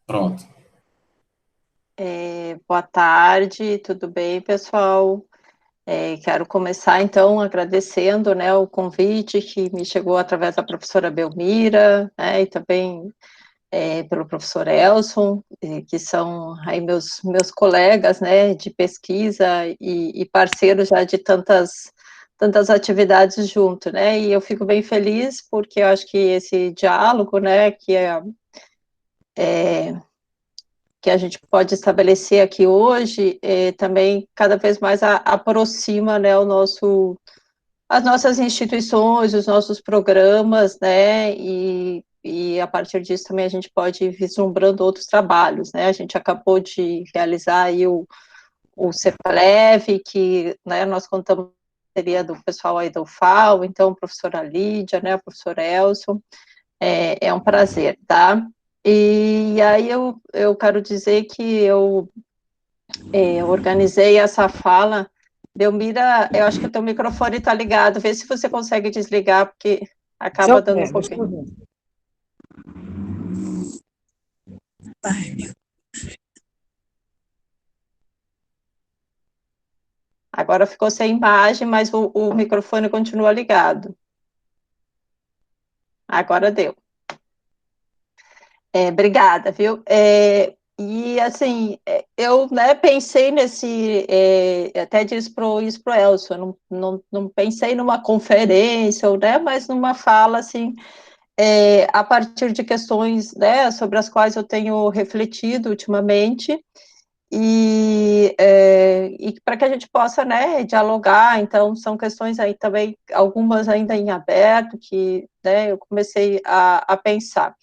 Pronto. Boa tarde, tudo bem, pessoal? Quero começar, então, agradecendo, né, o convite que me chegou através da professora Belmira, né, e também pelo professor Elson, que são aí meus colegas, né, de pesquisa e parceiros já de tantas atividades junto, né, e eu fico bem feliz porque eu acho que esse diálogo, né, que a gente pode estabelecer aqui hoje, também cada vez mais aproxima, né, as nossas instituições, os nossos programas, né, e a partir disso também a gente pode ir vislumbrando outros trabalhos, né, a gente acabou de realizar aí o CEPLEV, que, né, nós contamos seria do pessoal aí do UFAL, então, a professora Lídia, né, a professora Elson, é um prazer, tá? E aí eu quero dizer que eu organizei essa fala. Belmira, eu acho que o teu microfone está ligado, vê se você consegue desligar, porque acaba dando um Não pouquinho. estou vendo. Ai, meu. Agora ficou sem imagem, mas o microfone continua ligado. Agora deu. Obrigada, viu? E assim, eu, né, pensei nesse, até disse isso pro Elson, não pensei numa conferência, ou, né, mas numa fala assim, a partir de questões, né, sobre as quais eu tenho refletido ultimamente, e para que a gente possa, né, dialogar. Então, são questões aí também, algumas ainda em aberto, que, né, eu comecei a pensar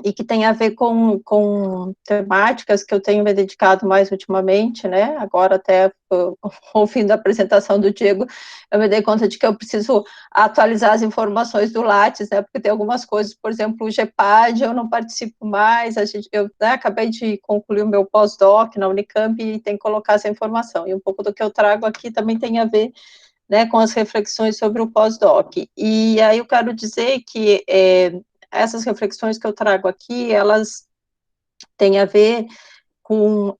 e que tem a ver com temáticas que eu tenho me dedicado mais ultimamente, né? Agora, até ouvindo a apresentação do Diego, eu me dei conta de que eu preciso atualizar as informações do Lattes, né? Porque tem algumas coisas, por exemplo, o GEPAD, eu não participo mais, eu, né, acabei de concluir o meu pós-doc na Unicamp e tem que colocar essa informação. E um pouco do que eu trago aqui também tem a ver, né, com as reflexões sobre o pós-doc. E aí eu quero dizer que essas reflexões que eu trago aqui, elas têm a ver com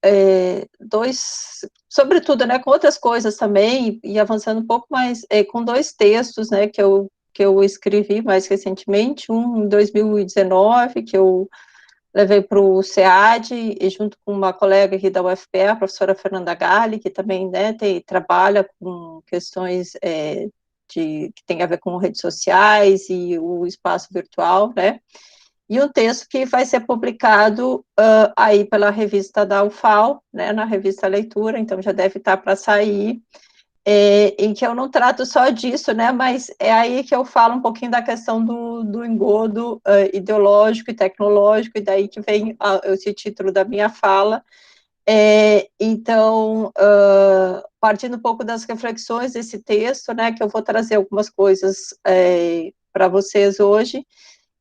sobretudo, né, com outras coisas também, e avançando um pouco mais, com dois textos, né, que eu escrevi mais recentemente, um em 2019, que eu levei para o SEAD, e junto com uma colega aqui da UFPE, a professora Fernanda Galli, que também, né, trabalha com questões que tem a ver com redes sociais e o espaço virtual, né, e um texto que vai ser publicado aí pela revista da UFAL, né, na revista Leitura, então já deve estar para sair, em que eu não trato só disso, né, mas é aí que eu falo um pouquinho da questão do engodo ideológico e tecnológico, e daí que vem esse título da minha fala. Então, partindo um pouco das reflexões desse texto, né, que eu vou trazer algumas coisas para vocês hoje,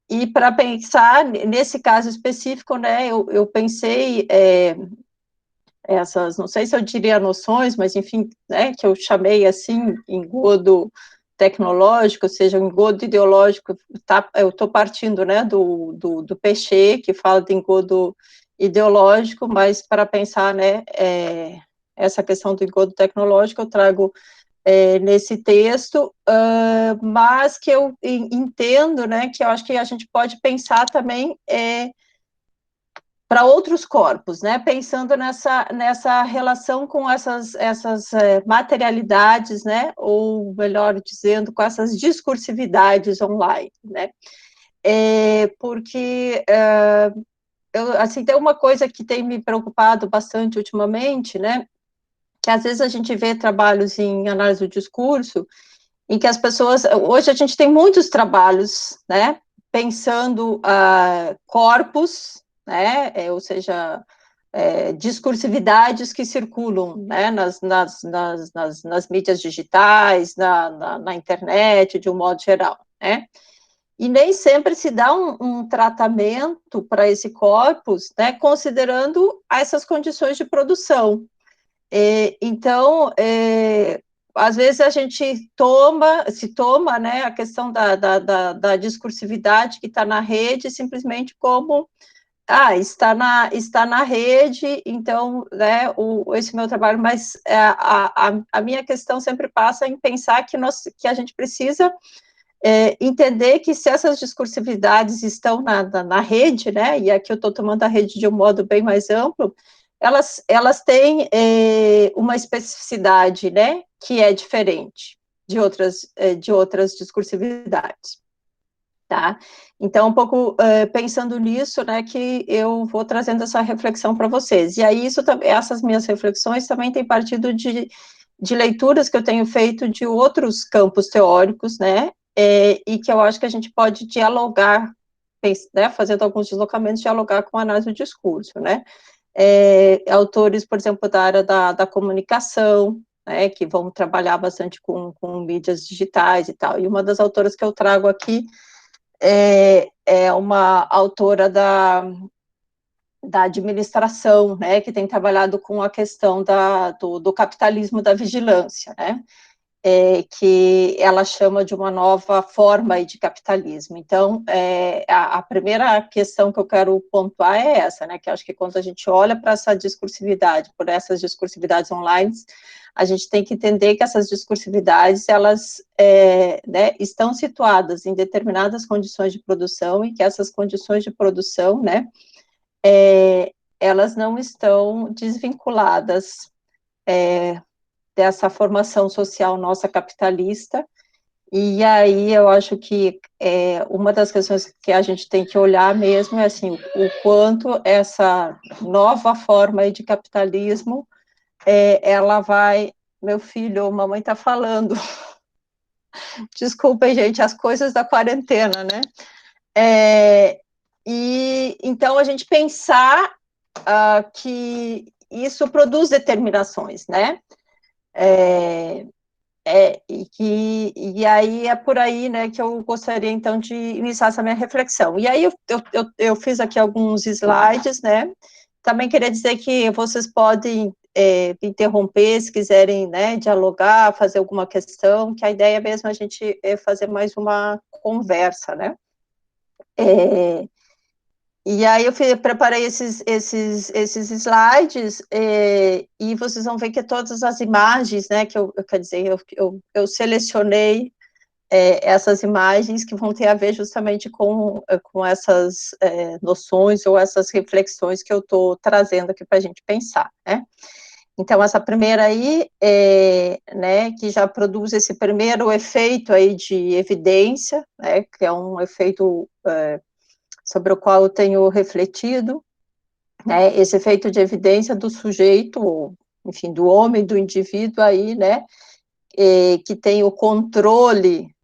e para pensar, nesse caso específico, né, eu pensei essas, não sei se eu diria noções, mas enfim, né, que eu chamei assim, engodo tecnológico, ou seja, um engodo ideológico, eu estou partindo, né, do Peixe, que fala de engodo ideológico, mas para pensar, né, essa questão do engodo tecnológico, eu trago nesse texto, mas que eu entendo, né, que eu acho que a gente pode pensar também para outros corpos, né, pensando nessa relação com essas materialidades, né, ou melhor dizendo, com essas discursividades online, né, porque assim, tem uma coisa que tem me preocupado bastante ultimamente, né, que às vezes a gente vê trabalhos em análise do discurso em que as pessoas, hoje a gente tem muitos trabalhos, né, pensando corpos, né, ou seja, discursividades que circulam, né, nas mídias digitais, na internet, de um modo geral, né, e nem sempre se dá um tratamento para esse corpus, né, considerando essas condições de produção. Então, às vezes a gente se toma, né, a questão da discursividade que está na rede simplesmente como Está na rede, então, né, esse meu trabalho, mas a minha questão sempre passa em pensar que a gente precisa entender que se essas discursividades estão na rede, né, e aqui eu estou tomando a rede de um modo bem mais amplo, elas têm uma especificidade, né, que é diferente de outras discursividades. Tá? Então, um pouco pensando nisso, né, que eu vou trazendo essa reflexão para vocês. E aí, essas minhas reflexões também têm partido de leituras que eu tenho feito de outros campos teóricos, né, e que eu acho que a gente pode dialogar, né, fazendo alguns deslocamentos, dialogar com a análise do discurso, né. Autores, por exemplo, da área da comunicação, né, que vão trabalhar bastante com mídias digitais e tal. E uma das autoras que eu trago aqui é uma autora da administração, né, que tem trabalhado com a questão do capitalismo da vigilância, né, que ela chama de uma nova forma de capitalismo. Então, a primeira questão que eu quero pontuar é essa, né, que eu acho que quando a gente olha para essa discursividade, por essas discursividades online, a gente tem que entender que essas discursividades, elas né, estão situadas em determinadas condições de produção e que essas condições de produção, né, elas não estão desvinculadas dessa formação social nossa capitalista. E aí eu acho que uma das questões que a gente tem que olhar mesmo é assim, o quanto essa nova forma de capitalismo ela vai... Meu filho, mamãe está falando. Desculpem, gente, as coisas da quarentena, né? E então a gente pensar que isso produz determinações, né? E aí é por aí, né, que eu gostaria, então, de iniciar essa minha reflexão. E aí eu fiz aqui alguns slides, né, também queria dizer que vocês podem interromper se quiserem, né, dialogar, fazer alguma questão, que a ideia mesmo é a gente fazer mais uma conversa, né. E aí preparei esses slides, e vocês vão ver que todas as imagens, né, quer dizer, eu selecionei essas imagens que vão ter a ver justamente com essas noções ou essas reflexões que eu estou trazendo aqui para a gente pensar, né. Então, essa primeira aí, né, que já produz esse primeiro efeito aí de evidência, né, que é um efeito sobre o qual eu tenho refletido, né, esse efeito de evidência do sujeito, ou, enfim, do homem, do indivíduo aí, né, que tem o controle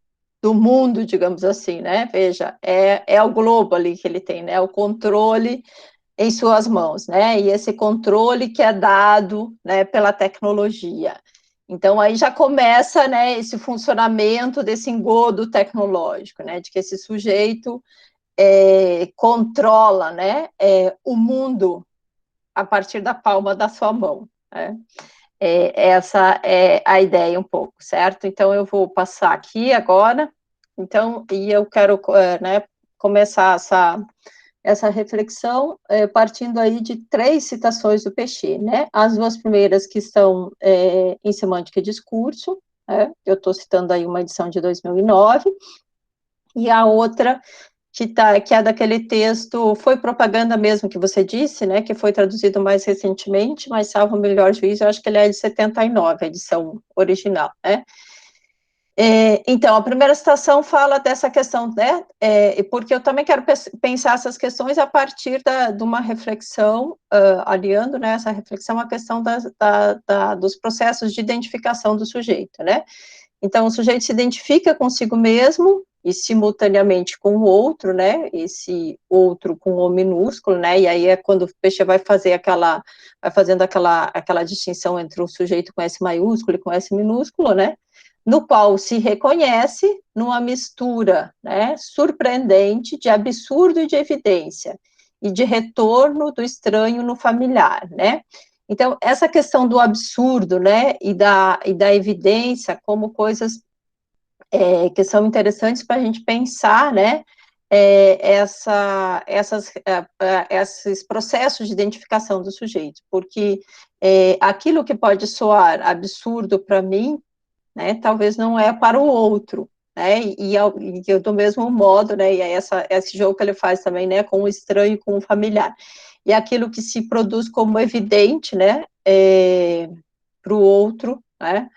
do mundo, digamos assim, né, veja, é o globo ali que ele tem, né, o controle em suas mãos, né, e esse controle que é dado, né, pela tecnologia. Então, aí já começa, né, esse funcionamento desse engodo tecnológico, né, de que esse sujeito controla, né, o mundo a partir da palma da sua mão, né? Essa é a ideia um pouco, certo? Então, eu vou passar aqui agora, então, e eu quero, né, começar essa reflexão partindo aí de 3 citações do Pechet, né? As 2 primeiras que estão em Semântica e Discurso, né? Eu estou citando aí uma edição de 2009, e a outra que é daquele texto, foi propaganda mesmo que você disse, né, que foi traduzido mais recentemente, mas salvo o melhor juízo, eu acho que ele é de 79, a edição original, né. Então, a primeira citação fala dessa questão, né, porque eu também quero pensar essas questões a partir de uma reflexão, aliando, né, essa reflexão à questão dos processos de identificação do sujeito, né. Então, o sujeito se identifica consigo mesmo e simultaneamente com o outro, né, esse outro com o minúsculo, né, e aí é quando o Peixe vai fazendo aquela distinção entre o sujeito com S maiúsculo e com S minúsculo, né, no qual se reconhece numa mistura, né, surpreendente de absurdo e de evidência, e de retorno do estranho no familiar, né. Então, essa questão do absurdo, né, e da evidência como coisas que são interessantes para a gente pensar, né, esses processos de identificação do sujeito, porque aquilo que pode soar absurdo para mim, né, talvez não é para o outro, né, e do mesmo modo, né, e é esse jogo que ele faz também, né, com o estranho e com o familiar, e aquilo que se produz como evidente, né, para o outro, né,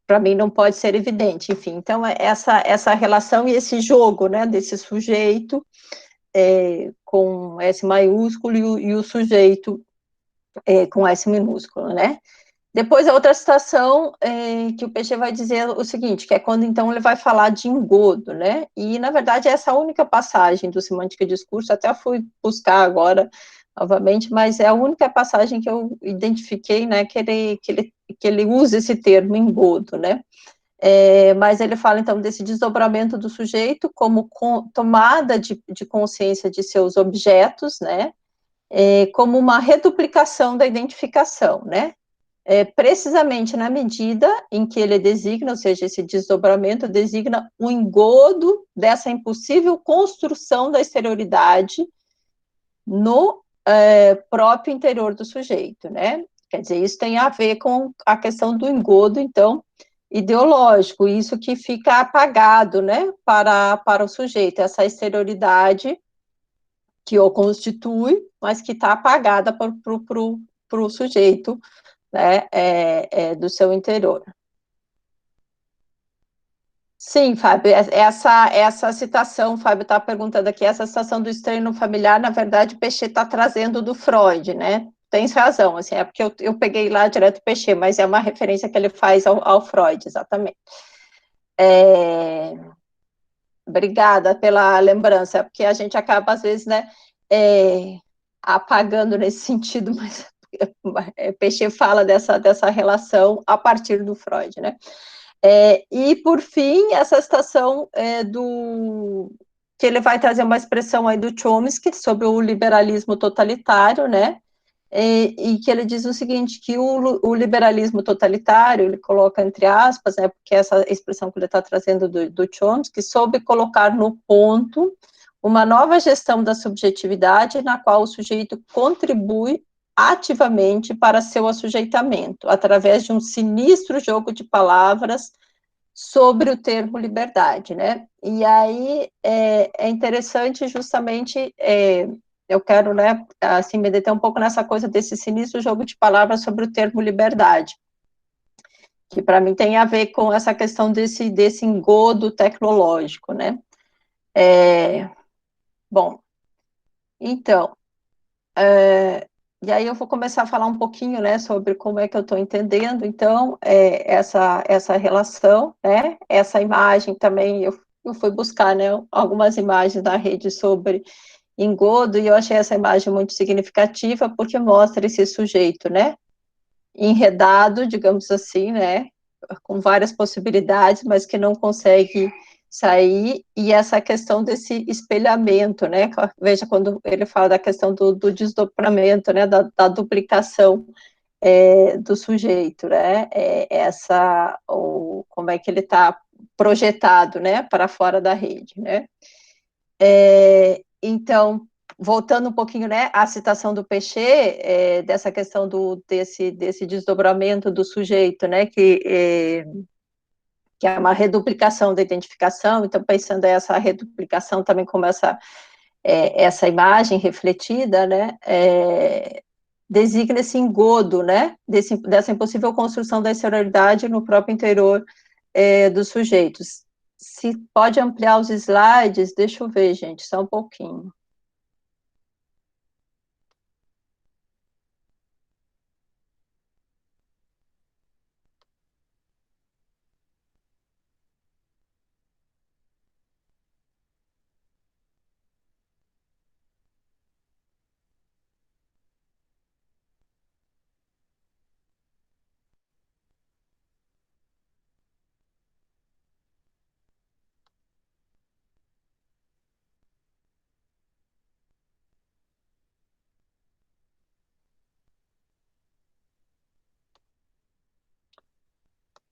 para mim não pode ser evidente, enfim, então essa relação e esse jogo, né, desse sujeito com S maiúsculo e o sujeito com S minúsculo, né. Depois a outra citação que o Peixe vai dizer o seguinte, que é quando então ele vai falar de engodo, né, e na verdade essa única passagem do Semântica e Discurso, até fui buscar agora novamente, mas é a única passagem que eu identifiquei, né, que ele usa esse termo engodo, né, mas ele fala então desse desdobramento do sujeito como tomada de consciência de seus objetos, né, como uma reduplicação da identificação, né, precisamente na medida em que ele designa, ou seja, esse desdobramento designa o engodo dessa impossível construção da exterioridade no próprio interior do sujeito, né? Quer dizer, isso tem a ver com a questão do engodo, então, ideológico, isso que fica apagado, né, para o sujeito, essa exterioridade que o constitui, mas que está apagada para o sujeito, né, do seu interior. Sim, Fábio, essa citação, o Fábio está perguntando aqui, essa citação do estranho no familiar, na verdade, o Peixe está trazendo do Freud, né? Tens razão, assim, é porque eu peguei lá direto o Peixe, mas é uma referência que ele faz ao Freud, exatamente. Obrigada pela lembrança, porque a gente acaba, às vezes, né, apagando nesse sentido, mas Peixe fala dessa relação a partir do Freud, né? E, por fim, essa citação que ele vai trazer uma expressão aí do Chomsky sobre o liberalismo totalitário, né? E que ele diz o seguinte, que o liberalismo totalitário, ele coloca entre aspas, né, porque essa expressão que ele está trazendo do Chomsky, soube colocar no ponto uma nova gestão da subjetividade na qual o sujeito contribui ativamente para seu assujeitamento, através de um sinistro jogo de palavras sobre o termo liberdade, né? E aí é interessante justamente, eu quero, né, assim, me deter um pouco nessa coisa desse sinistro jogo de palavras sobre o termo liberdade, que para mim tem a ver com essa questão desse engodo tecnológico, né? Bom, então, e aí eu vou começar a falar um pouquinho, né, sobre como é que eu estou entendendo, então, essa relação, né, essa imagem também, eu fui buscar, né, algumas imagens da rede sobre engodo, e eu achei essa imagem muito significativa, porque mostra esse sujeito, né, enredado, digamos assim, né, com várias possibilidades, mas que não consegue sair, e essa questão desse espelhamento, né, veja quando ele fala da questão do desdobramento, né, da duplicação do sujeito, né, como é que ele está projetado, né, para fora da rede, né. Então, voltando um pouquinho, né, à citação do Peixe, dessa questão desse desdobramento do sujeito, né, que é uma reduplicação da identificação, então pensando essa reduplicação também como essa imagem refletida, né, designa esse engodo, né, dessa impossível construção da exterioridade no próprio interior dos sujeitos. Se pode ampliar os slides, deixa eu ver, gente, só um pouquinho.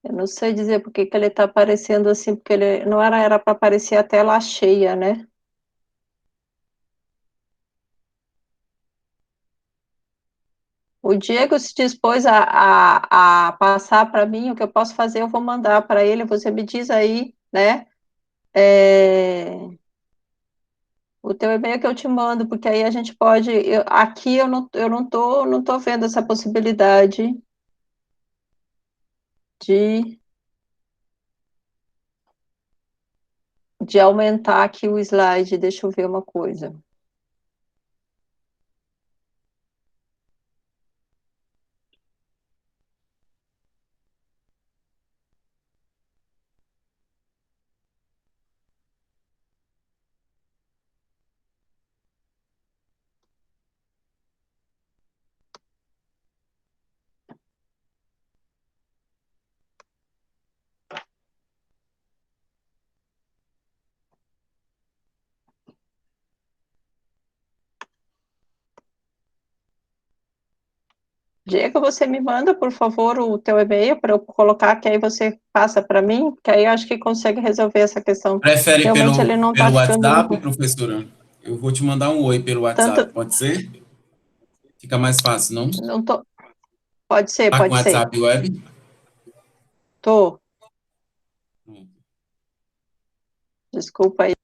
Eu não sei dizer por que ele está aparecendo assim, porque ele não era para aparecer a tela cheia, né? o Diego se dispôs a passar para mim, o que eu posso fazer, eu vou mandar para ele, você me diz aí, né, o teu e-mail que eu te mando, porque aí a gente pode, aqui eu não tô vendo essa possibilidade de, de aumentar aqui o slide, deixa eu ver uma coisa. Diego, você me manda, por favor, o teu e-mail para eu colocar, que aí você passa para mim, que aí eu acho que consegue resolver essa questão. Prefere Realmente ele não está pelo WhatsApp, ficando professora? Eu vou te mandar um oi pelo WhatsApp, tanto, pode ser? Fica mais fácil, não? não tô, pode ser, Tá com pode ser. WhatsApp web? Tô, Hum. desculpa aí.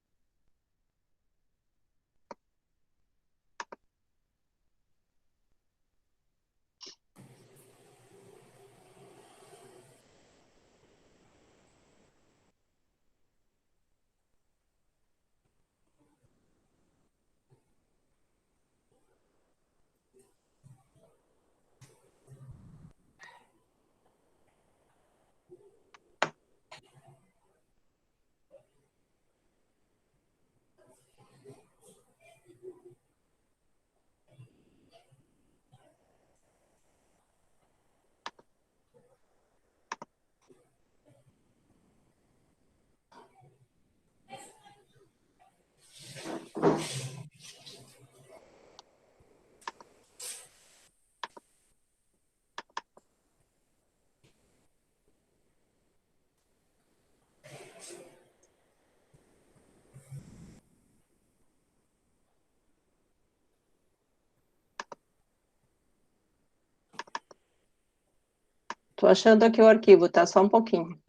Tô achando aqui o arquivo, tá? Só um pouquinho.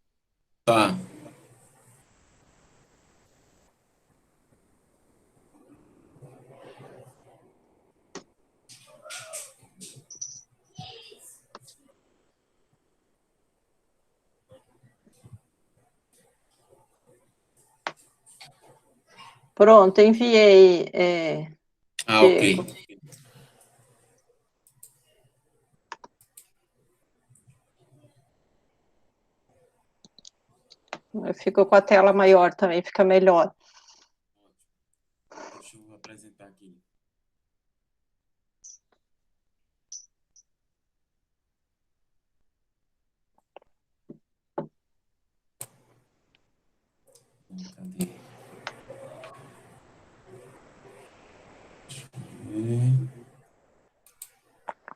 Tá. Pronto, enviei, Ah, ok. Diego. Eu fico com a tela maior também, fica melhor. Deixa eu apresentar aqui. Cadê?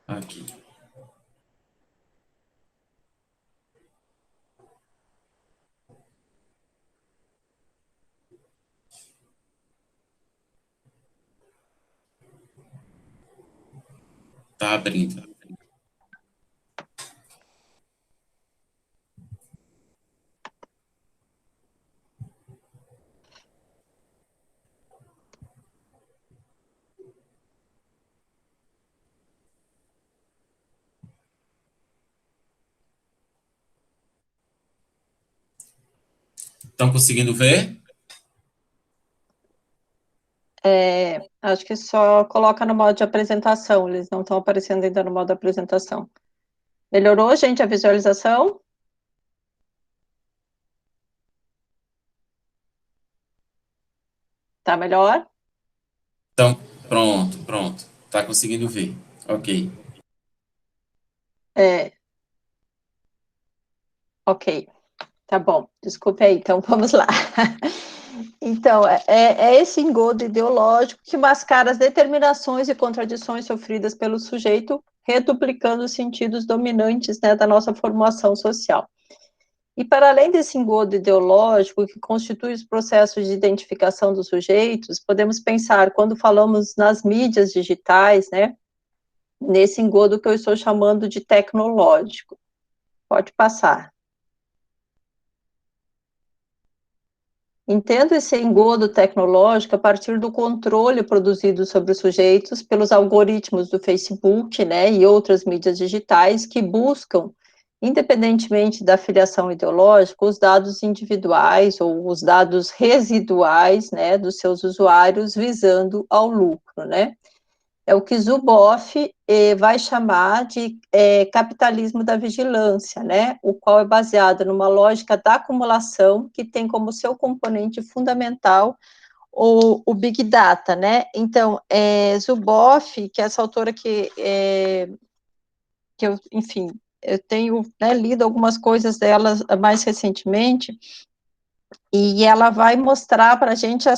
Aqui. Tá abrindo. Estão conseguindo ver? Acho que só coloca no modo de apresentação, eles não estão aparecendo ainda no modo de apresentação. Melhorou, gente, a visualização? Tá melhor? Então, pronto, pronto. Tá conseguindo ver. Ok. É, ok, tá bom. Desculpe aí, então vamos lá. Então, é esse engodo ideológico que mascara as determinações e contradições sofridas pelo sujeito, reduplicando os sentidos dominantes, né, da nossa formação social. E para além desse engodo ideológico que constitui os processos de identificação dos sujeitos, podemos pensar, quando falamos nas mídias digitais, né, nesse engodo que eu estou chamando de tecnológico. Pode passar. Entendo esse engodo tecnológico a partir do controle produzido sobre os sujeitos pelos algoritmos do Facebook, né, e outras mídias digitais que buscam, independentemente da filiação ideológica, os dados individuais ou os dados residuais, né, dos seus usuários visando ao lucro, né. É o que Zuboff vai chamar de capitalismo da vigilância, né? O qual é baseado numa lógica da acumulação que tem como seu componente fundamental o Big Data, né? Então, Zuboff, que é essa autora que eu, enfim, eu tenho, né, lido algumas coisas dela mais recentemente, e ela vai mostrar para a gente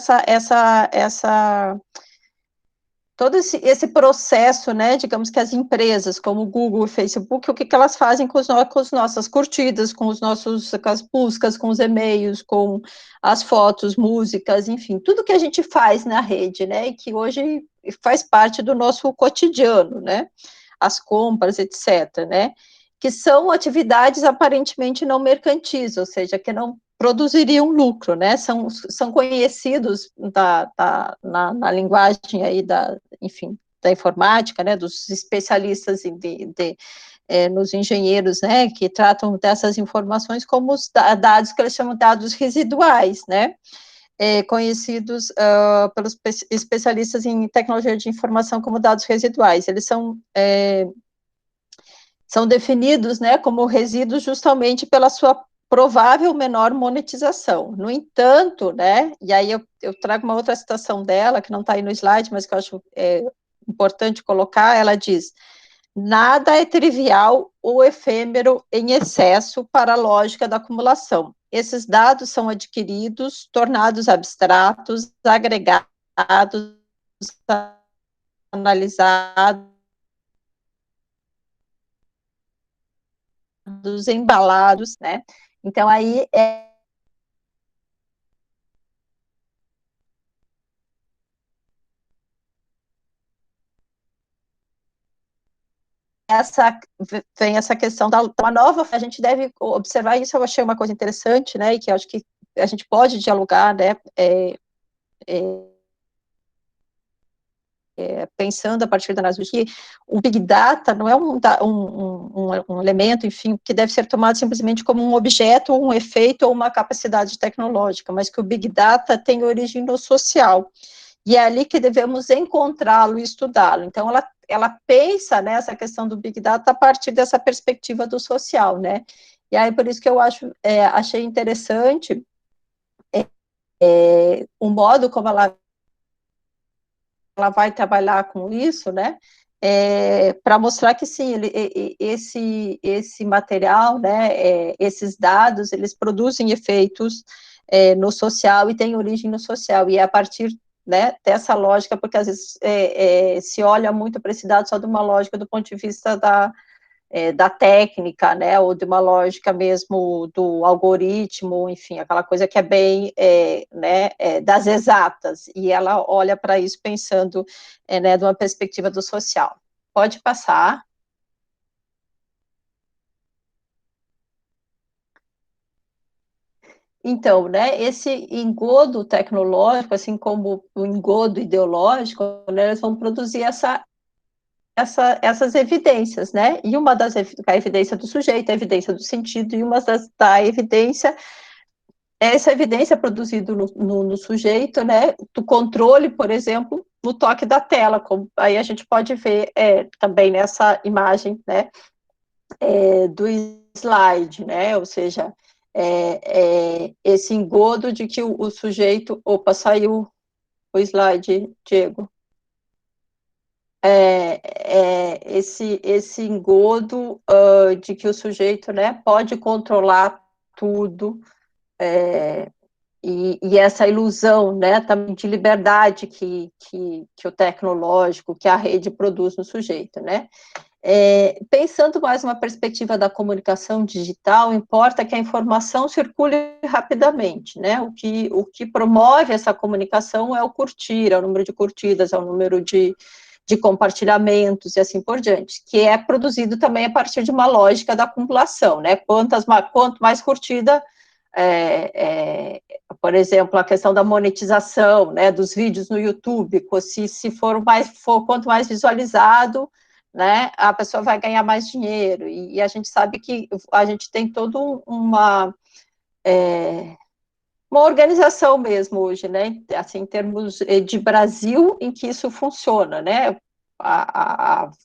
todo esse processo, né, digamos que as empresas, como o Google e Facebook, o que elas fazem com as nossas curtidas, com as buscas, com os e-mails, com as fotos, músicas, enfim, tudo que a gente faz na rede, né, e que hoje faz parte do nosso cotidiano, né, as compras, etc., né, que são atividades aparentemente não mercantis, ou seja, que não produziriam lucro, né, são conhecidos na linguagem aí enfim, da informática, né, dos especialistas nos engenheiros, né, que tratam dessas informações como os dados que eles chamam de dados residuais, né, conhecidos pelos especialistas em tecnologia de informação como dados residuais. Eles são definidos, né, como resíduos justamente pela sua provável menor monetização. No entanto, né, e aí eu trago uma outra citação dela, que não está aí no slide, mas que eu acho importante colocar, ela diz: nada é trivial ou efêmero em excesso para a lógica da acumulação. Esses dados são adquiridos, tornados abstratos, agregados, analisados, embalados, né? Então, aí vem essa questão da uma nova, a gente deve observar isso, eu achei uma coisa interessante, né, e que eu acho que a gente pode dialogar, né, pensando a partir da análise que o Big Data não é um elemento, enfim, que deve ser tomado simplesmente como um objeto, ou um efeito, ou uma capacidade tecnológica, mas que o Big Data tem origem no social, e é ali que devemos encontrá-lo e estudá-lo. Então, ela pensa nessa questão do Big Data a partir dessa perspectiva do social, né? E aí, por isso que eu achei interessante o modo como ela vai trabalhar com isso, né? Para mostrar que sim, esse material, né? Esses dados, eles produzem efeitos no social e têm origem no social, e é a partir, né, dessa lógica, porque às vezes se olha muito para esse dado só de uma lógica do ponto de vista da técnica, né, ou de uma lógica mesmo do algoritmo, enfim, aquela coisa que é bem, né, das exatas, e ela olha para isso pensando, né, de uma perspectiva do social. Pode passar. Então, né, esse engodo tecnológico, assim como o engodo ideológico, né, eles vão produzir essas evidências, né? E uma das a evidência do sujeito, a evidência do sentido, e uma da evidência, essa evidência produzida no sujeito, né? Do controle, por exemplo, no toque da tela, como aí a gente pode ver também nessa imagem, né? Do slide, né? Ou seja, esse engodo de que o sujeito, opa, saiu o slide, Diego. Esse engodo de que o sujeito, né, pode controlar tudo, e essa ilusão, né, também de liberdade que o tecnológico, que a rede produz no sujeito, né. Pensando mais uma perspectiva da comunicação digital, importa que a informação circule rapidamente, né, o que promove essa comunicação é o curtir, é o número de curtidas, é o número de de compartilhamentos e assim por diante, que é produzido também a partir de uma lógica da acumulação, né? Quanto mais curtida, por exemplo, a questão da monetização, né, dos vídeos no YouTube, se quanto mais visualizado, né, a pessoa vai ganhar mais dinheiro, e a gente sabe que a gente tem toda uma organização mesmo hoje, né, assim, em termos de Brasil, em que isso funciona, né,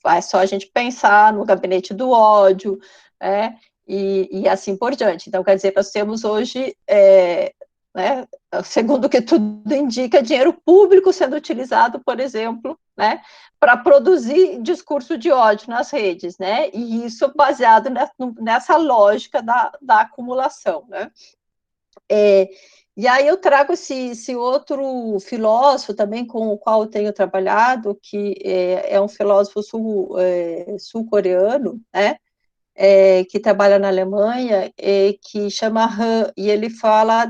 é só a gente pensar no gabinete do ódio, né, e assim por diante. Então, quer dizer, nós temos hoje, né, segundo o que tudo indica, dinheiro público sendo utilizado, por exemplo, né, para produzir discurso de ódio nas redes, né, e isso baseado nessa lógica da acumulação, né. E aí eu trago esse outro filósofo também com o qual eu tenho trabalhado, que é um filósofo sul-coreano, né, que trabalha na Alemanha, que chama Han, e ele fala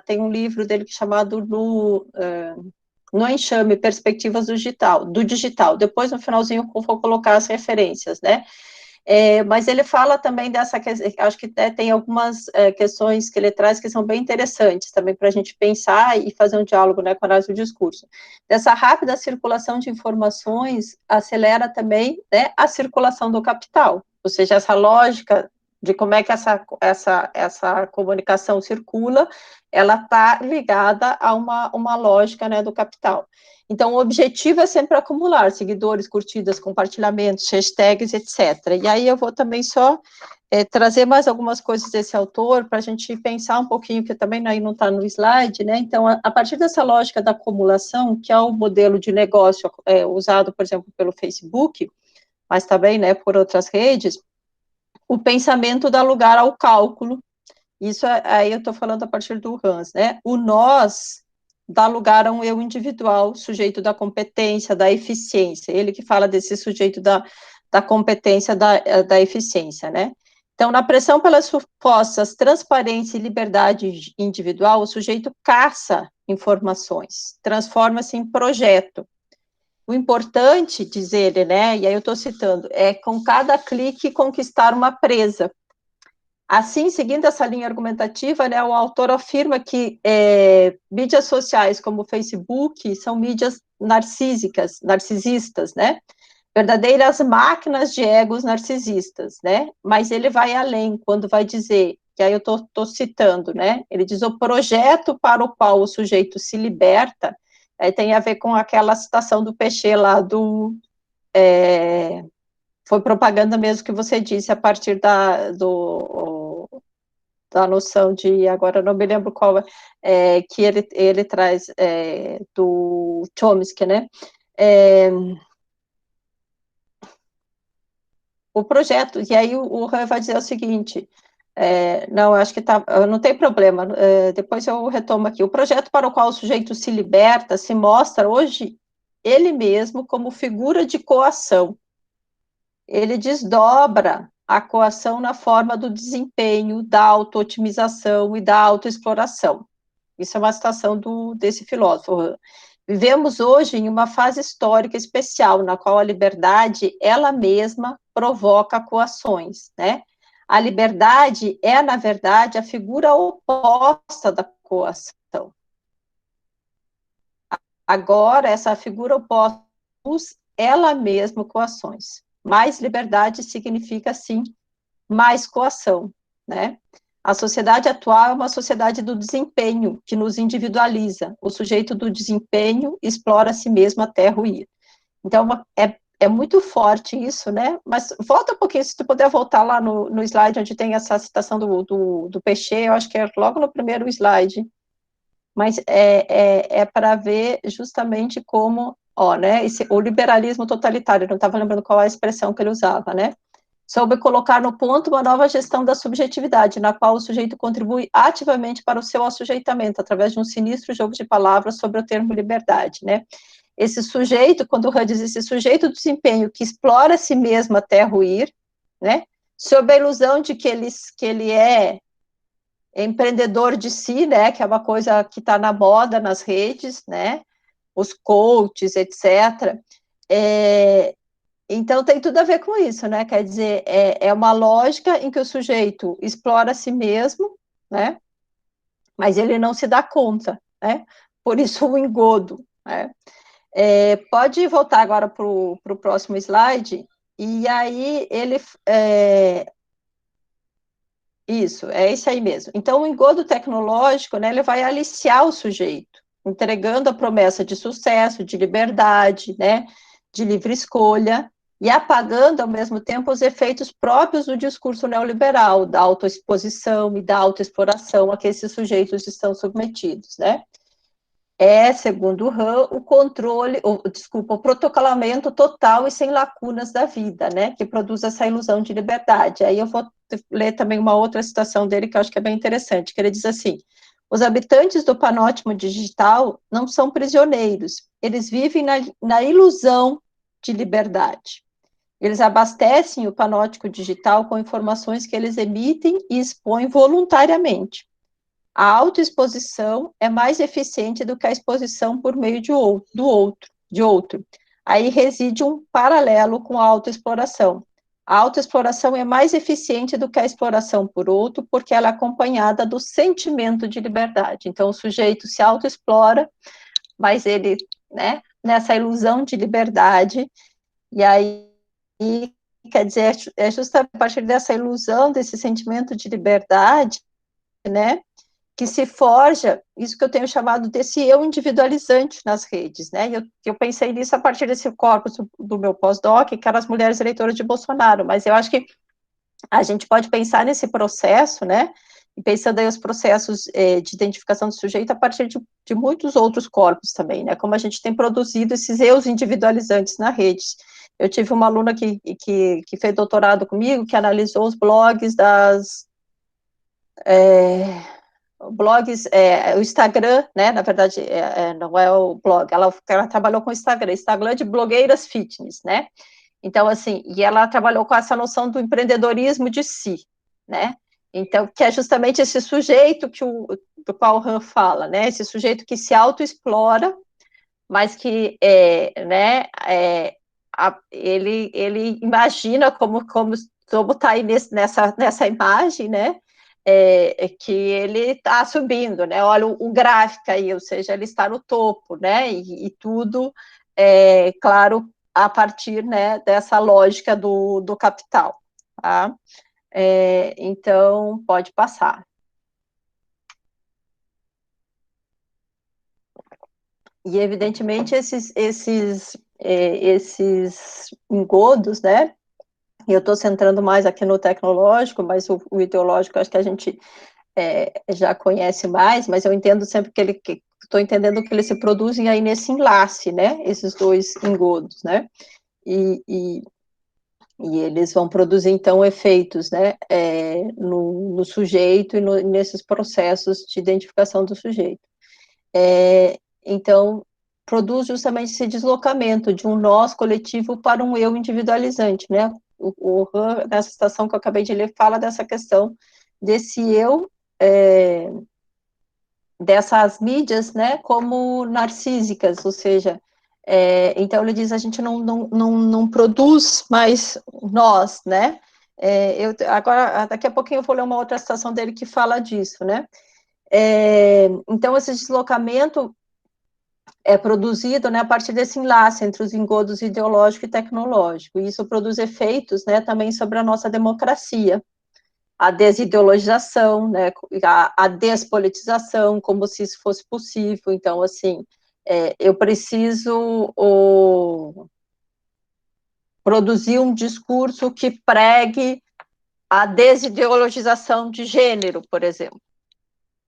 tem um livro dele chamado No Enxame, Perspectivas do Digital. Depois, no finalzinho, eu vou colocar as referências, né? Mas ele fala também acho que tem algumas questões que ele traz que são bem interessantes também para a gente pensar e fazer um diálogo, né, com a análise do discurso. Dessa rápida circulação de informações acelera também, né, a circulação do capital, ou seja, essa lógica de como é que essa comunicação circula, ela está ligada a uma lógica, né, do capital. Então, o objetivo é sempre acumular seguidores, curtidas, compartilhamentos, hashtags, etc. E aí eu vou também só trazer mais algumas coisas desse autor para a gente pensar um pouquinho, que também aí não está no slide, né? Então, a partir dessa lógica da acumulação, que é o modelo de negócio usado, por exemplo, pelo Facebook, mas também, né, por outras redes, o pensamento dá lugar ao cálculo. Isso aí eu estou falando a partir do Hans, né? O nós dá lugar a um eu individual, sujeito da competência, da eficiência. Ele que fala desse sujeito da competência, da eficiência, né? Então, na pressão pelas supostas transparência e liberdade individual, o sujeito caça informações, transforma-se em projeto. O importante, diz ele, né, e aí eu estou citando, é com cada clique conquistar uma presa. Assim, seguindo essa linha argumentativa, né, o autor afirma que mídias sociais como o Facebook são mídias narcisistas, né, verdadeiras máquinas de egos narcisistas, né, mas ele vai além, quando vai dizer, que aí eu estou citando, né, ele diz, o projeto para o qual o sujeito se liberta, tem a ver com aquela citação do Peixe lá foi propaganda mesmo que você disse, a partir da noção de, agora não me lembro qual que ele traz do Chomsky, né? O projeto, e aí o Han vai dizer o seguinte, não, acho que não tem problema, depois eu retomo aqui, o projeto para o qual o sujeito se liberta se mostra hoje ele mesmo como figura de coação, ele desdobra a coação na forma do desempenho, da auto-otimização e da autoexploração. Isso é uma citação desse filósofo. Vivemos hoje em uma fase histórica especial, na qual a liberdade, ela mesma, provoca coações, né? A liberdade é, na verdade, a figura oposta da coação. Agora, essa figura oposta, ela mesma coações. Mais liberdade significa, sim, mais coação, né? A sociedade atual é uma sociedade do desempenho, que nos individualiza. O sujeito do desempenho explora a si mesmo até ruir. Então, é muito forte isso, né? Mas volta um pouquinho, se tu puder voltar lá no slide onde tem essa citação do Peixe, eu acho que é logo no primeiro slide. Mas é para ver justamente como, né, o liberalismo totalitário, eu não estava lembrando qual é a expressão que ele usava, né? Soube colocar no ponto uma nova gestão da subjetividade, na qual o sujeito contribui ativamente para o seu assujeitamento, através de um sinistro jogo de palavras sobre o termo liberdade, né? Esse sujeito, quando o Han diz esse sujeito do desempenho que explora a si mesmo até ruir, né? Sob a ilusão de que ele é empreendedor de si, né? Que é uma coisa que está na moda nas redes, né? Os coaches, etc., Então, tem tudo a ver com isso, né? Quer dizer, é uma lógica em que o sujeito explora a si mesmo, né? Mas ele não se dá conta, né? Por isso o engodo, né? Pode voltar agora para o próximo slide, e aí ele... Isso, é isso aí mesmo. Então, o engodo tecnológico, né, ele vai aliciar o sujeito, entregando a promessa de sucesso, de liberdade, né, de livre escolha, e apagando, ao mesmo tempo, os efeitos próprios do discurso neoliberal, da autoexposição e da autoexploração a que esses sujeitos estão submetidos, né. Segundo o Han, o controle, o protocolamento total e sem lacunas da vida, né, que produz essa ilusão de liberdade. Aí eu vou ler também uma outra citação dele que eu acho que é bem interessante, que ele diz assim: os habitantes do panóptico digital não são prisioneiros, eles vivem na ilusão de liberdade. Eles abastecem o panóptico digital com informações que eles emitem e expõem voluntariamente. A autoexposição é mais eficiente do que a exposição por meio de outro. Aí reside um paralelo com a autoexploração. A autoexploração é mais eficiente do que a exploração por outro, porque ela é acompanhada do sentimento de liberdade. Então, o sujeito se autoexplora, mas ele, né, nessa ilusão de liberdade, e aí, quer dizer, é justamente a partir dessa ilusão, desse sentimento de liberdade, né, que se forja, isso que eu tenho chamado desse eu individualizante nas redes, né, eu pensei nisso a partir desse corpus do meu pós-doc, que eram as mulheres eleitoras de Bolsonaro, mas eu acho que a gente pode pensar nesse processo, né, e pensando aí os processos de identificação do sujeito a partir de muitos outros corpos também, né, como a gente tem produzido esses eus individualizantes na rede. Eu tive uma aluna que fez doutorado comigo, que analisou os blogs blogs, o Instagram, né, na verdade, não é o blog, ela trabalhou com o Instagram de blogueiras fitness, né, então, assim, e ela trabalhou com essa noção do empreendedorismo de si, né, então, que é justamente esse sujeito do qual o Han fala, né, esse sujeito que se autoexplora, mas que, né, ele imagina como está aí nessa imagem, né, que ele está subindo, né? Olha o gráfico aí, ou seja, ele está no topo, né? E tudo, claro, a partir, né, dessa lógica do capital, tá? Então, pode passar. E, evidentemente, esses engodos, né? E eu estou centrando mais aqui no tecnológico, mas o ideológico acho que a gente já conhece mais, mas eu entendo sempre estou entendendo que eles se produzem aí nesse enlace, né, esses dois engodos, né, e eles vão produzir, então, efeitos, né, no sujeito e nesses processos de identificação do sujeito. Então, produz justamente esse deslocamento de um nós coletivo para um eu individualizante, né, o Han, nessa citação que eu acabei de ler, fala dessa questão desse eu, dessas mídias, né, como narcísicas, ou seja, então ele diz, a gente não produz mais nós, né, agora, daqui a pouquinho eu vou ler uma outra citação dele que fala disso, né, então esse deslocamento é produzido, né, a partir desse enlace entre os engodos ideológico e tecnológico, e isso produz efeitos, né, também sobre a nossa democracia, a desideologização, né, a despolitização, como se isso fosse possível. Então, assim, eu preciso produzir um discurso que pregue a desideologização de gênero, por exemplo,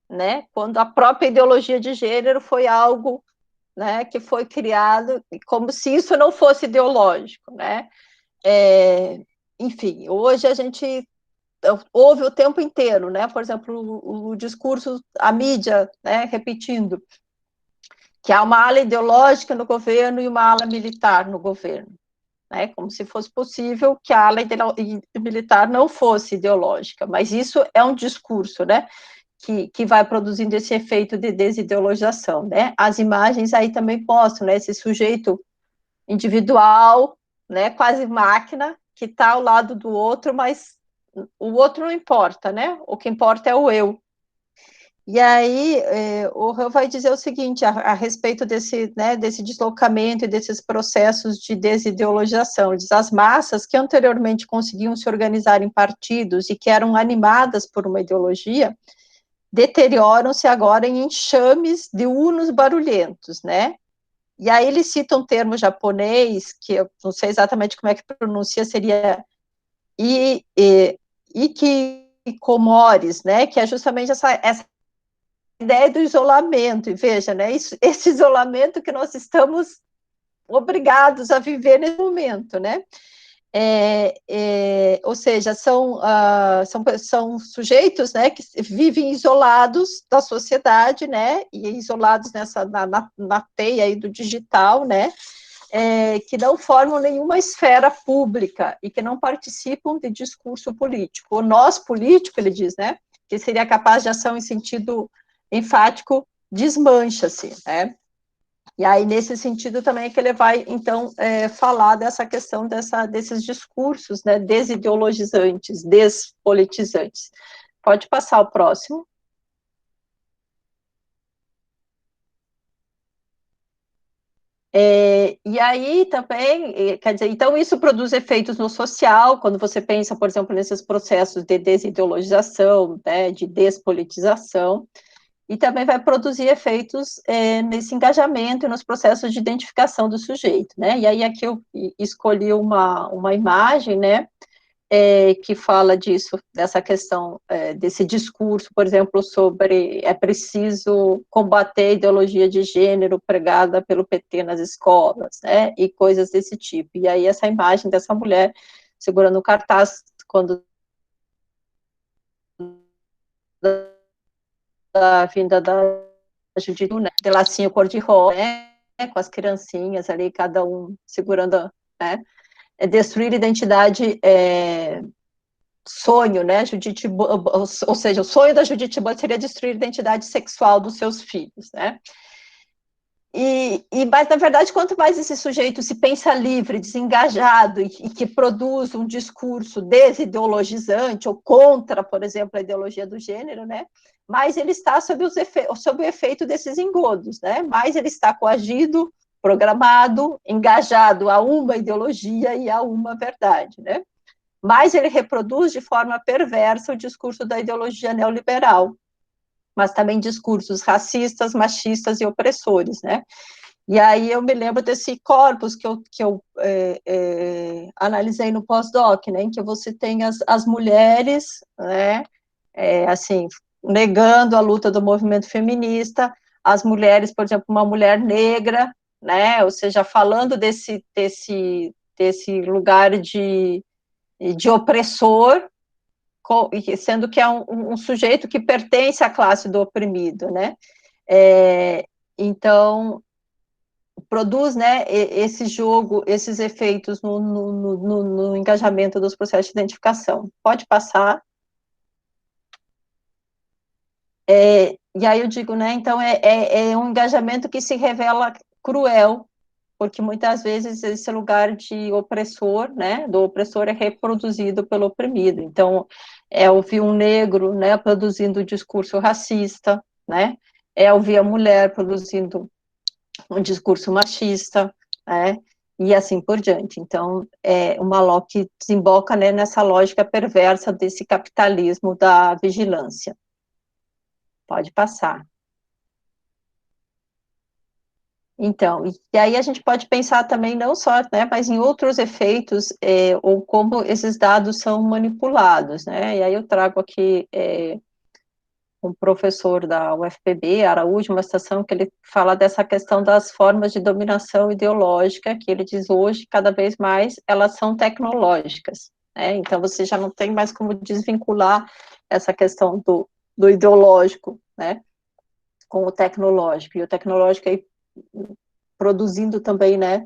né, quando a própria ideologia de gênero foi algo, né, que foi criado como se isso não fosse ideológico, né, enfim, hoje a gente houve o tempo inteiro, né? Por exemplo, o discurso, a mídia, né, repetindo que há uma ala ideológica no governo e uma ala militar no governo, né? Como se fosse possível que a ala militar não fosse ideológica, mas isso é um discurso, né? Que vai produzindo esse efeito de desideologização, né? As imagens aí também mostram, né? Esse sujeito individual, né, quase máquina, que está ao lado do outro, mas o outro não importa, né? O que importa é o eu. E aí, o Han vai dizer o seguinte, a respeito desse, né, desse deslocamento e desses processos de desideologização. Ele diz, as massas que anteriormente conseguiam se organizar em partidos e que eram animadas por uma ideologia, deterioram-se agora em enxames de unos barulhentos, né? E aí ele cita um termo japonês, que eu não sei exatamente como é que pronuncia, seria ikikomores, né? Que é justamente essa ideia do isolamento, e veja, né, esse isolamento que nós estamos obrigados a viver nesse momento, né, ou seja, são sujeitos, né, que vivem isolados da sociedade, né, e isolados na teia aí do digital, né, que não formam nenhuma esfera pública e que não participam de discurso político. O nós político, ele diz, né, que seria capaz de ação em sentido enfático, desmancha-se, né? E aí, nesse sentido, também é que ele vai, então, falar dessa questão desses discursos, né, desideologizantes, despolitizantes. Pode passar o próximo. E aí também, quer dizer, então isso produz efeitos no social, quando você pensa, por exemplo, nesses processos de desideologização, né, de despolitização, e também vai produzir efeitos nesse engajamento e nos processos de identificação do sujeito, né? E aí aqui eu escolhi uma imagem, né, que fala disso, dessa questão, desse discurso, por exemplo, sobre é preciso combater a ideologia de gênero pregada pelo PT nas escolas, né, e coisas desse tipo. E aí essa imagem dessa mulher segurando o cartaz quando da vinda da Judite, né, de lacinho cor-de-rosa, né, com as criancinhas ali, cada um segurando, né, destruir identidade, sonho, né, Judite, ou seja, o sonho da Judite Butler seria destruir a identidade sexual dos seus filhos, né, mas, na verdade, quanto mais esse sujeito se pensa livre, desengajado e que produz um discurso desideologizante ou contra, por exemplo, a ideologia do gênero, né, mais ele está sob o efeito desses engodos, né, mais ele está coagido, programado, engajado a uma ideologia e a uma verdade, né, mais ele reproduz de forma perversa o discurso da ideologia neoliberal, mas também discursos racistas, machistas e opressores, né? E aí eu me lembro desse corpus que eu analisei no pós-doc, né, em que você tem as mulheres, né, assim, negando a luta do movimento feminista, as mulheres, por exemplo, uma mulher negra, né, ou seja, falando desse lugar de opressor, sendo que é um sujeito que pertence à classe do oprimido, né? Então, produz, né, esse jogo, esses efeitos no engajamento dos processos de identificação. Pode passar. E aí eu digo, né, então é um engajamento que se revela cruel, porque muitas vezes esse lugar de opressor, né, do opressor é reproduzido pelo oprimido. Então, ouvir um negro, né, produzindo discurso racista, né, ouvir a mulher produzindo um discurso machista, né, e assim por diante. Então, uma que desemboca, né, nessa lógica perversa desse capitalismo da vigilância. Pode passar. Então, e aí a gente pode pensar também não só, né, mas em outros efeitos, ou como esses dados são manipulados, né, e aí eu trago aqui um professor da UFPB, Araújo, uma citação que ele fala dessa questão das formas de dominação ideológica, que ele diz hoje, cada vez mais, elas são tecnológicas, né, então você já não tem mais como desvincular essa questão do ideológico, né, com o tecnológico, e o tecnológico aí produzindo também, né,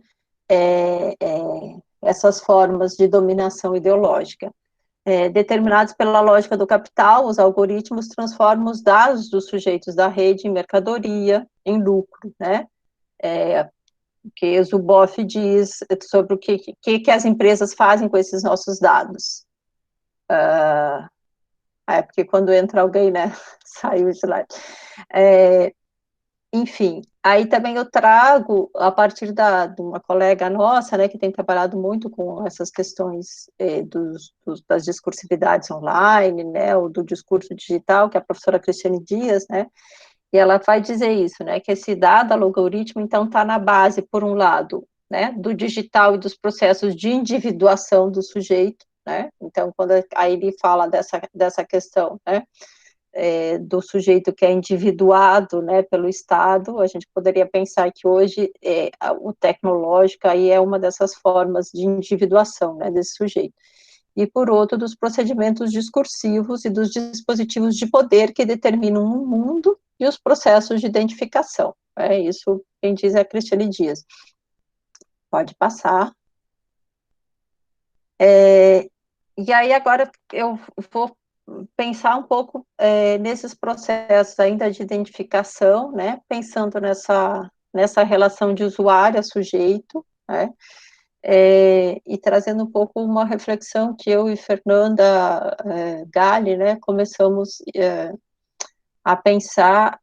essas formas de dominação ideológica. Determinados pela lógica do capital, os algoritmos transformam os dados dos sujeitos da rede em mercadoria, em lucro, né, que Zuboff diz sobre o que as empresas fazem com esses nossos dados. É porque quando entra alguém, né, sai o slide. Enfim, aí também eu trago, a partir de uma colega nossa, né, que tem trabalhado muito com essas questões das discursividades online, né, ou do discurso digital, que é a professora Cristiane Dias, né, e ela vai dizer isso, né, que esse dado algoritmo, então, está na base, por um lado, né, do digital e dos processos de individuação do sujeito, né, então, quando aí ele fala dessa questão, né, do sujeito que é individuado, né, pelo Estado, a gente poderia pensar que hoje o tecnológico aí é uma dessas formas de individuação, né, desse sujeito. E, por outro, dos procedimentos discursivos e dos dispositivos de poder que determinam o mundo e os processos de identificação. Isso quem diz é a Cristiane Dias. Pode passar. E aí, agora, eu vou pensar um pouco nesses processos ainda de identificação, né, pensando nessa relação de usuário a sujeito, né, e trazendo um pouco uma reflexão que eu e Fernanda Galli, né, começamos a pensar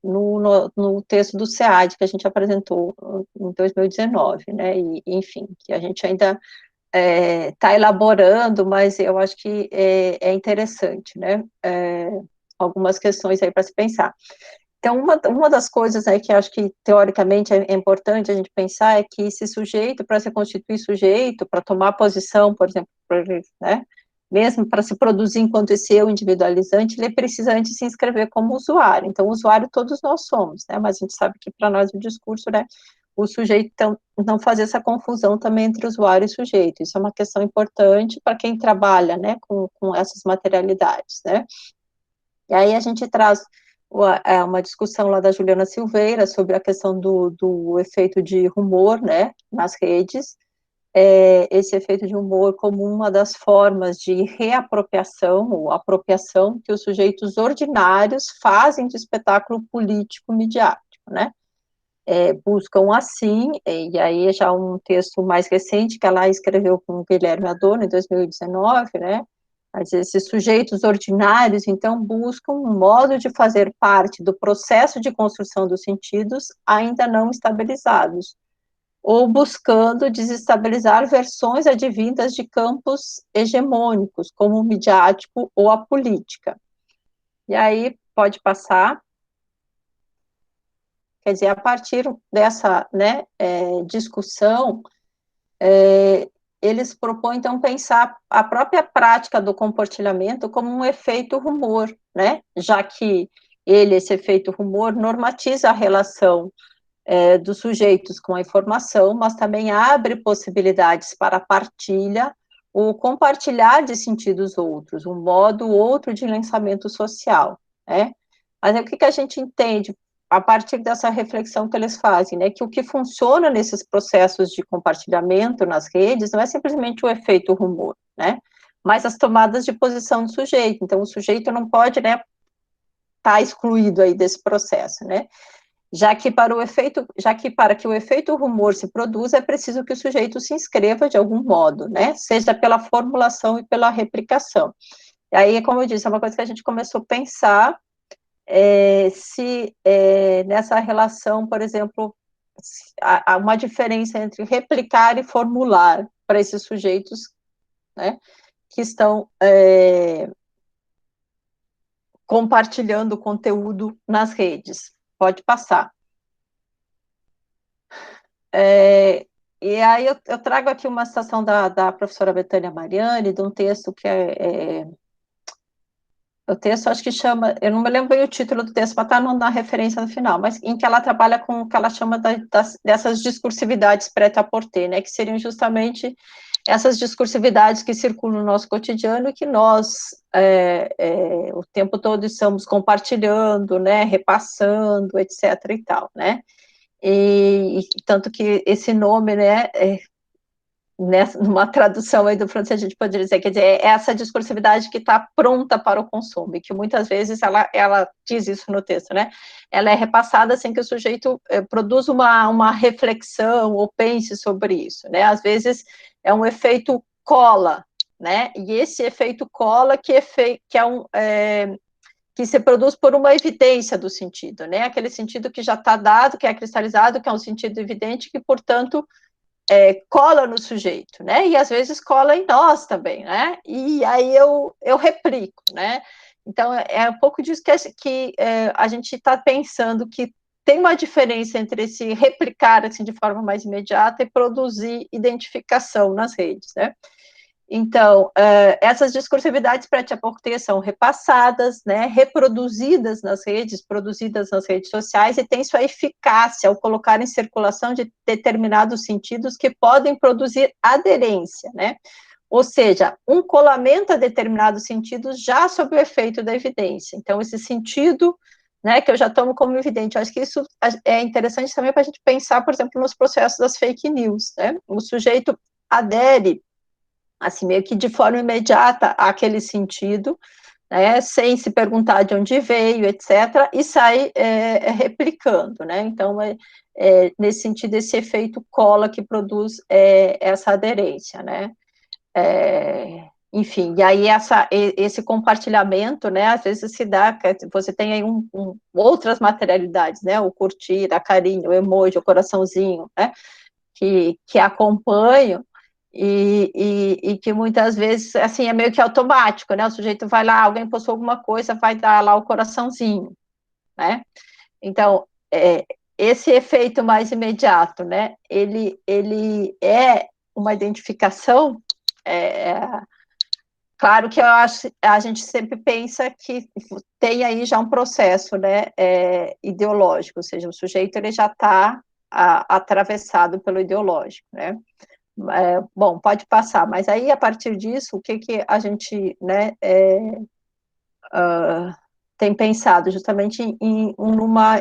no texto do SEAD, que a gente apresentou em 2019, né, e, enfim, que a gente ainda está elaborando, mas eu acho que é interessante, né, algumas questões aí para se pensar. Então, uma das coisas aí que eu acho que, teoricamente, é importante a gente pensar é que esse sujeito, para se constituir sujeito, para tomar posição, por exemplo, né, mesmo para se produzir enquanto esse eu individualizante, ele precisa antes se inscrever como usuário. Então, usuário todos nós somos, né, mas a gente sabe que, para nós, o discurso, né, o sujeito, então, não fazer essa confusão também entre usuário e sujeito. Isso é uma questão importante para quem trabalha, né, com essas materialidades, né. E aí a gente traz uma discussão lá da Juliana Silveira sobre a questão do efeito de rumor, né, nas redes, esse efeito de humor como uma das formas de reapropriação ou apropriação que os sujeitos ordinários fazem de espetáculo político midiático, né, buscam assim, e aí já um texto mais recente que ela escreveu com o Guilherme Adorno em 2019, né, mas esses sujeitos ordinários, então, buscam um modo de fazer parte do processo de construção dos sentidos ainda não estabilizados, ou buscando desestabilizar versões advindas de campos hegemônicos, como o midiático ou a política. E aí, pode passar. Quer dizer, a partir dessa, né, discussão, eles propõem, então, pensar a própria prática do compartilhamento como um efeito rumor, né, já que esse efeito rumor, normatiza a relação dos sujeitos com a informação, mas também abre possibilidades para a partilha ou compartilhar de sentidos outros, um modo outro de lançamento social, né. Mas o que a gente entende a partir dessa reflexão que eles fazem, né, que o que funciona nesses processos de compartilhamento nas redes não é simplesmente o efeito rumor, né, mas as tomadas de posição do sujeito. Então, o sujeito não pode, né, estar excluído aí desse processo, né, já que para que o efeito rumor se produza, é preciso que o sujeito se inscreva de algum modo, né, seja pela formulação e pela replicação. E aí, como eu disse, é uma coisa que a gente começou a pensar, se nessa relação, por exemplo, há uma diferença entre replicar e formular para esses sujeitos, né, que estão compartilhando conteúdo nas redes. Pode passar. E aí eu trago aqui uma citação da professora Betânia Mariani, de um texto que o texto acho que chama, eu não me lembro bem o título do texto, mas está na referência no final, mas em que ela trabalha com o que ela chama dessas discursividades prêt-à-porter, né, que seriam justamente essas discursividades que circulam no nosso cotidiano e que nós, o tempo todo, estamos compartilhando, né, repassando, etc. e tal, né, e tanto que esse nome, né, numa tradução aí do francês, a gente poderia dizer, quer dizer, é essa discursividade que está pronta para o consumo, e que muitas vezes ela diz isso no texto, né? Ela é repassada sem que o sujeito produza uma reflexão ou pense sobre isso, né? Às vezes é um efeito cola, né? E esse efeito cola que que se produz por uma evidência do sentido, né? Aquele sentido que já está dado, que é cristalizado, que é um sentido evidente, que, portanto, cola no sujeito, né? E às vezes cola em nós também, né? E aí eu replico, né? Então é um pouco disso que a gente está pensando, que tem uma diferença entre se replicar assim de forma mais imediata e produzir identificação nas redes, né? Então, essas discursividades pré-Tiaporté são repassadas, né, reproduzidas nas redes, produzidas nas redes sociais, e têm sua eficácia ao colocar em circulação de determinados sentidos que podem produzir aderência, né? Ou seja, um colamento a determinados sentidos já sob o efeito da evidência. Então, esse sentido, né, que eu já tomo como evidente, eu acho que isso é interessante também para a gente pensar, por exemplo, nos processos das fake news, né? O sujeito adere assim, meio que de forma imediata àquele sentido, né, sem se perguntar de onde veio, etc., e sai replicando, né? Então, nesse sentido, esse efeito cola que produz essa aderência, né? Enfim, e aí esse compartilhamento, né, às vezes se dá, você tem aí outras materialidades, né, o curtir, a carinho, o emoji, o coraçãozinho, né, que acompanham, e que muitas vezes, assim, é meio que automático, né, o sujeito vai lá, alguém postou alguma coisa, vai dar lá o coraçãozinho, né, então, esse efeito mais imediato, né, ele é uma identificação, claro que eu acho, a gente sempre pensa que tem aí já um processo, né, ideológico, ou seja, o sujeito ele já está atravessado pelo ideológico, né, bom, pode passar, mas aí, a partir disso, o que a gente, né, tem pensado justamente numa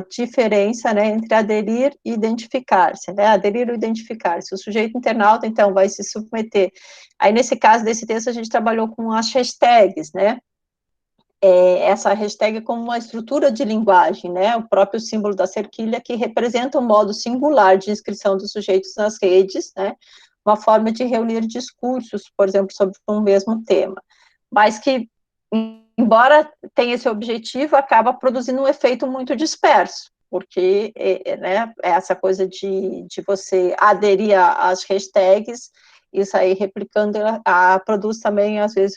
diferença, né, entre aderir e identificar-se, né, aderir ou identificar-se. O sujeito internauta, então, vai se submeter. Aí, nesse caso desse texto, a gente trabalhou com as hashtags, né, essa hashtag como uma estrutura de linguagem, né, o próprio símbolo da cerquilha, que representa um modo singular de inscrição dos sujeitos nas redes, né, uma forma de reunir discursos, por exemplo, sobre um mesmo tema, mas que, embora tenha esse objetivo, acaba produzindo um efeito muito disperso, porque, né, essa coisa de você aderir às hashtags, isso aí replicando, produz também, às vezes,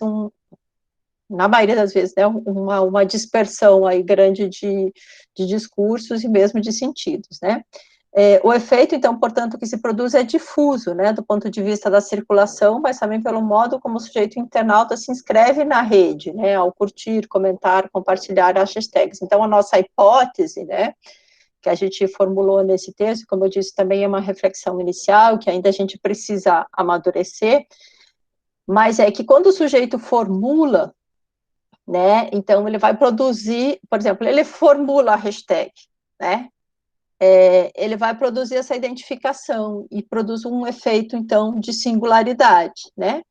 na maioria das vezes, né, uma dispersão aí grande de discursos e mesmo de sentidos, né. O efeito, então, portanto, que se produz é difuso, né, do ponto de vista da circulação, mas também pelo modo como o sujeito internauta se inscreve na rede, né, ao curtir, comentar, compartilhar as hashtags. Então, a nossa hipótese, né, que a gente formulou nesse texto, como eu disse, também é uma reflexão inicial, que ainda a gente precisa amadurecer, mas é que quando o sujeito formula, né, então ele vai produzir, por exemplo, ele formula a hashtag, né, ele vai produzir essa identificação e produz um efeito, então, de singularidade, né,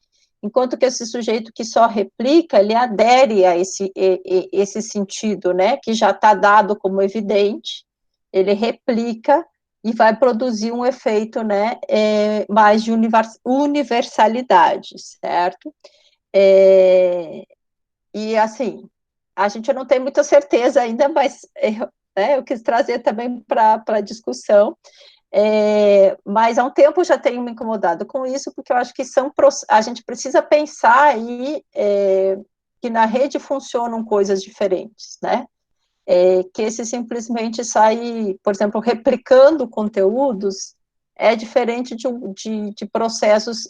enquanto que esse sujeito que só replica, ele adere a esse sentido, né, que já está dado como evidente, ele replica e vai produzir um efeito, né, mais de universalidade, certo? E, assim, a gente não tem muita certeza ainda, mas eu quis trazer também para a discussão, mas há um tempo já tenho me incomodado com isso, porque eu acho que a gente precisa pensar aí que na rede funcionam coisas diferentes, né? Que esse simplesmente sai, por exemplo, replicando conteúdos, é diferente de processos,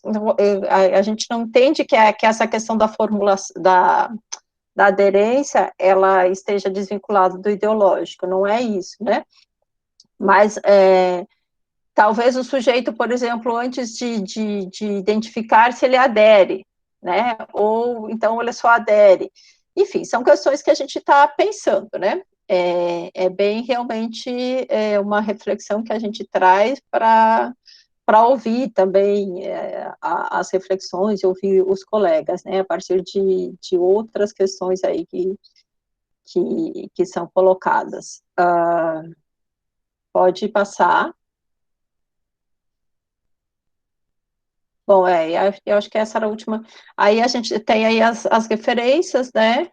a gente não entende que essa questão da formulação, da aderência, ela esteja desvinculada do ideológico, não é isso, né? Mas talvez o sujeito, por exemplo, antes de identificar se ele adere, né? Ou então ele só adere. Enfim, são questões que a gente está pensando, né? Bem realmente uma reflexão que a gente traz para para ouvir também as reflexões, ouvir os colegas, né, a partir de outras questões aí que são colocadas. Pode passar. Bom, eu acho que essa era a última. Aí a gente tem aí as referências, né,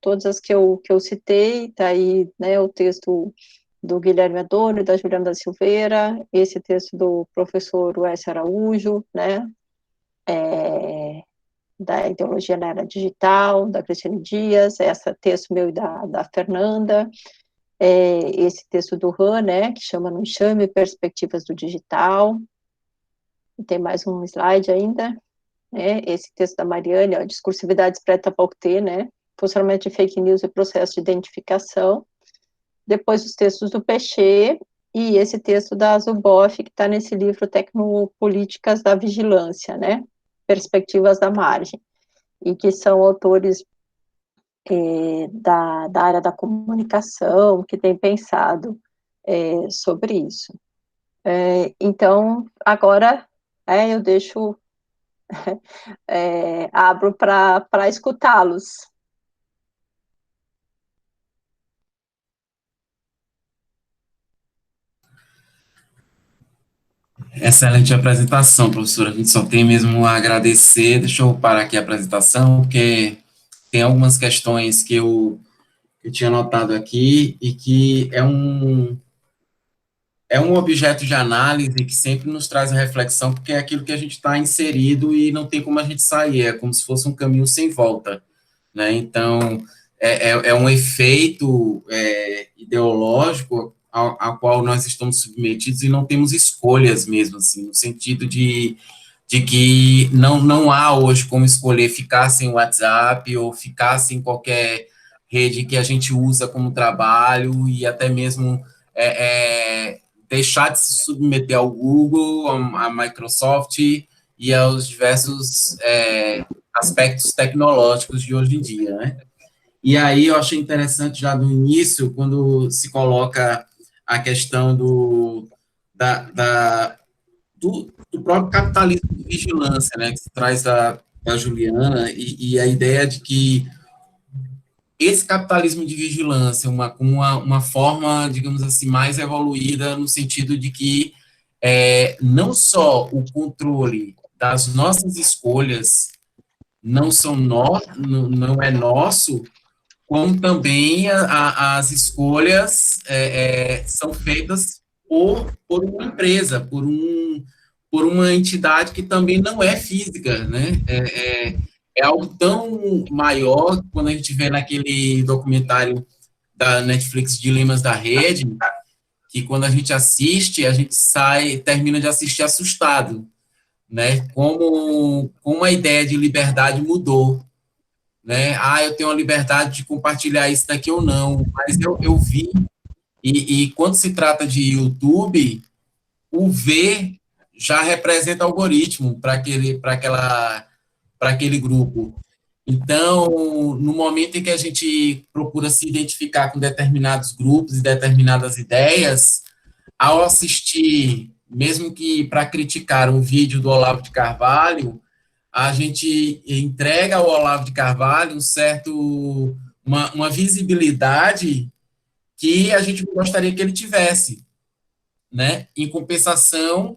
todas as que eu citei, tá aí, né, o texto do Guilherme Adorno e da Juliana da Silveira, esse texto do professor Wes Araújo, né, da ideologia na era digital, da Cristiane Dias, esse texto meu e da Fernanda, esse texto do Han, né, que chama No Enxame, Perspectivas do Digital, e tem mais um slide ainda, né, esse texto da Mariane, ó, Discursividades pré-Tapaucté, né, funcionamento de fake news e processo de identificação, depois os textos do Peixe, e esse texto da Zuboff, que está nesse livro Tecnopolíticas da Vigilância, né, Perspectivas da Margem, e que são autores da área da comunicação, que têm pensado sobre isso. Então, agora eu deixo, abro para escutá-los. Excelente apresentação, professora. A gente só tem mesmo a agradecer. Deixa eu parar aqui a apresentação, porque tem algumas questões que eu tinha anotado aqui e que é um objeto de análise que sempre nos traz a reflexão, porque é aquilo que a gente está inserido e não tem como a gente sair, é como se fosse um caminho sem volta, né? Então, é um efeito ideológico ao qual nós estamos submetidos e não temos escolhas mesmo, assim, no sentido de que não há hoje como escolher ficar sem o WhatsApp ou ficar sem qualquer rede que a gente usa como trabalho e até mesmo deixar de se submeter ao Google, à Microsoft e aos diversos aspectos tecnológicos de hoje em dia, né? E aí eu achei interessante já no início, quando se coloca a questão do próprio capitalismo de vigilância, né, que se traz da Juliana, e a ideia de que esse capitalismo de vigilância, uma forma, digamos assim, mais evoluída, no sentido de que não só o controle das nossas escolhas não é nosso, como também as escolhas são feitas por uma empresa, por uma entidade que também não é física, né? É algo tão maior, quando a gente vê naquele documentário da Netflix, Dilemas da Rede, que quando a gente assiste, a gente termina de assistir assustado, né? Como a ideia de liberdade mudou, né? Eu tenho a liberdade de compartilhar isso daqui ou não, mas eu vi, e quando se trata de YouTube, o ver já representa algoritmo para aquele grupo. Então, no momento em que a gente procura se identificar com determinados grupos e determinadas ideias, ao assistir, mesmo que para criticar um vídeo do Olavo de Carvalho, a gente entrega ao Olavo de Carvalho uma visibilidade que a gente gostaria que ele tivesse, né? Em compensação,